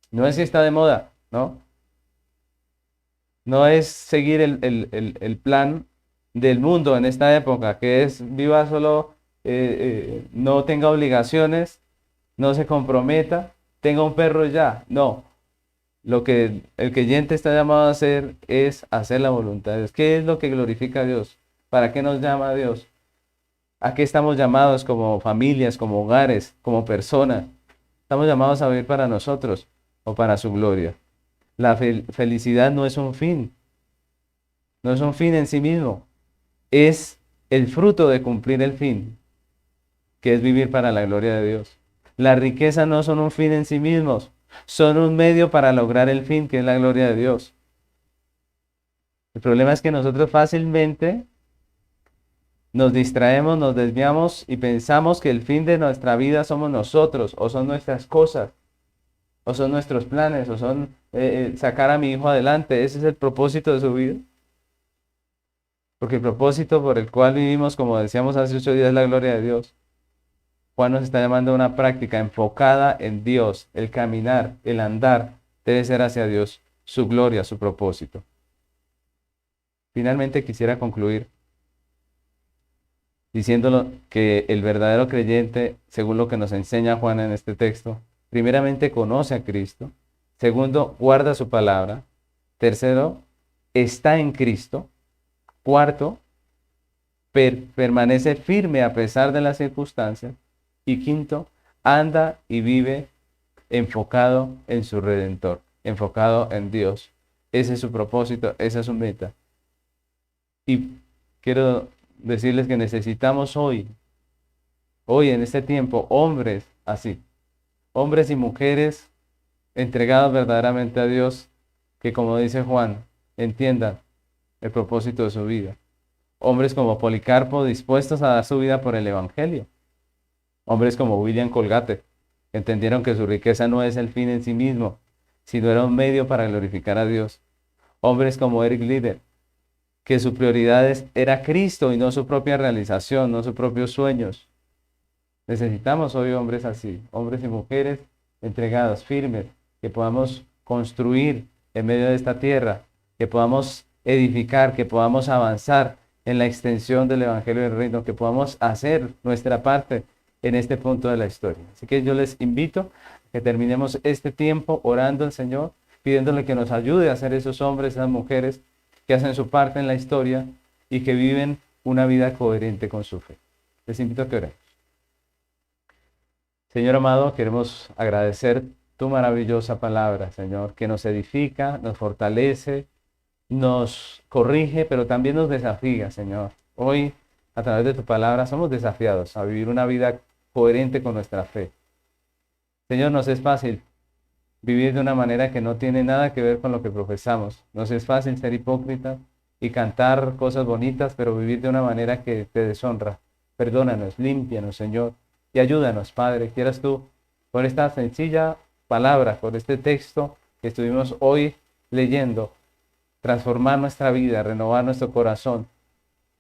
No es si está de moda, ¿no? No es seguir el plan del mundo en esta época, que es viva solo, no tenga obligaciones, no se comprometa, tenga un perro ya. No, lo que el creyente está llamado a hacer es hacer la voluntad de Dios. ¿Qué es lo que glorifica a Dios? ¿Para qué nos llama a Dios? ¿A qué estamos llamados como familias, como hogares, como personas? Estamos llamados a vivir para nosotros o para su gloria. La felicidad no es un fin, no es un fin en sí mismo, es el fruto de cumplir el fin, que es vivir para la gloria de Dios. La riqueza no son un fin en sí mismos, son un medio para lograr el fin, que es la gloria de Dios. El problema es que nosotros fácilmente nos distraemos, nos desviamos y pensamos que el fin de nuestra vida somos nosotros, o son nuestras cosas, o son nuestros planes, o son sacar a mi hijo adelante. Ese es el propósito de su vida. Porque el propósito por el cual vivimos, como decíamos hace 8 días, es la gloria de Dios. Juan nos está llamando a una práctica enfocada en Dios. El caminar, el andar, debe ser hacia Dios, su gloria, su propósito. Finalmente quisiera concluir diciéndolo que el verdadero creyente, según lo que nos enseña Juan en este texto, primeramente conoce a Cristo, segundo, guarda su palabra, tercero, está en Cristo, cuarto, permanece firme a pesar de las circunstancias, y quinto, anda y vive enfocado en su Redentor, enfocado en Dios. Ese es su propósito, esa es su meta. Y quiero decirles que necesitamos hoy en este tiempo, hombres así, hombres y mujeres entregados verdaderamente a Dios, que como dice Juan, entiendan el propósito de su vida. Hombres como Policarpo dispuestos a dar su vida por el Evangelio. Hombres como William Colgate, que entendieron que su riqueza no es el fin en sí mismo, sino era un medio para glorificar a Dios. Hombres como Eric Lieder, que su prioridad era Cristo y no su propia realización, no sus propios sueños. Necesitamos hoy hombres así, hombres y mujeres entregados, firmes, que podamos construir en medio de esta tierra, que podamos edificar, que podamos avanzar en la extensión del Evangelio del Reino, que podamos hacer nuestra parte en este punto de la historia. Así que yo les invito a que terminemos este tiempo orando al Señor, pidiéndole que nos ayude a ser esos hombres, esas mujeres que hacen su parte en la historia y que viven una vida coherente con su fe. Les invito a que oremos. Señor amado, queremos agradecer tu maravillosa palabra, Señor, que nos edifica, nos fortalece, nos corrige, pero también nos desafía, Señor. Hoy, a través de tu palabra, somos desafiados a vivir una vida coherente con nuestra fe. Señor, nos es fácil vivir de una manera que no tiene nada que ver con lo que profesamos. Nos es fácil ser hipócritas y cantar cosas bonitas, pero vivir de una manera que te deshonra. Perdónanos, límpianos, Señor, y ayúdanos, Padre. Quieras tú, con esta sencilla palabra, con este texto que estuvimos hoy leyendo, transformar nuestra vida, renovar nuestro corazón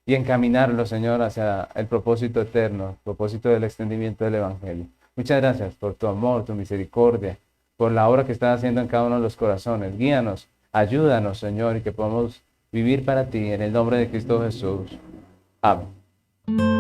y encaminarlo, Señor, hacia el propósito eterno, el propósito del extendimiento del Evangelio. Muchas gracias por tu amor, tu misericordia, por la obra que estás haciendo en cada uno de los corazones. Guíanos, ayúdanos, Señor, y que podamos vivir para ti en el nombre de Cristo Jesús. Amén.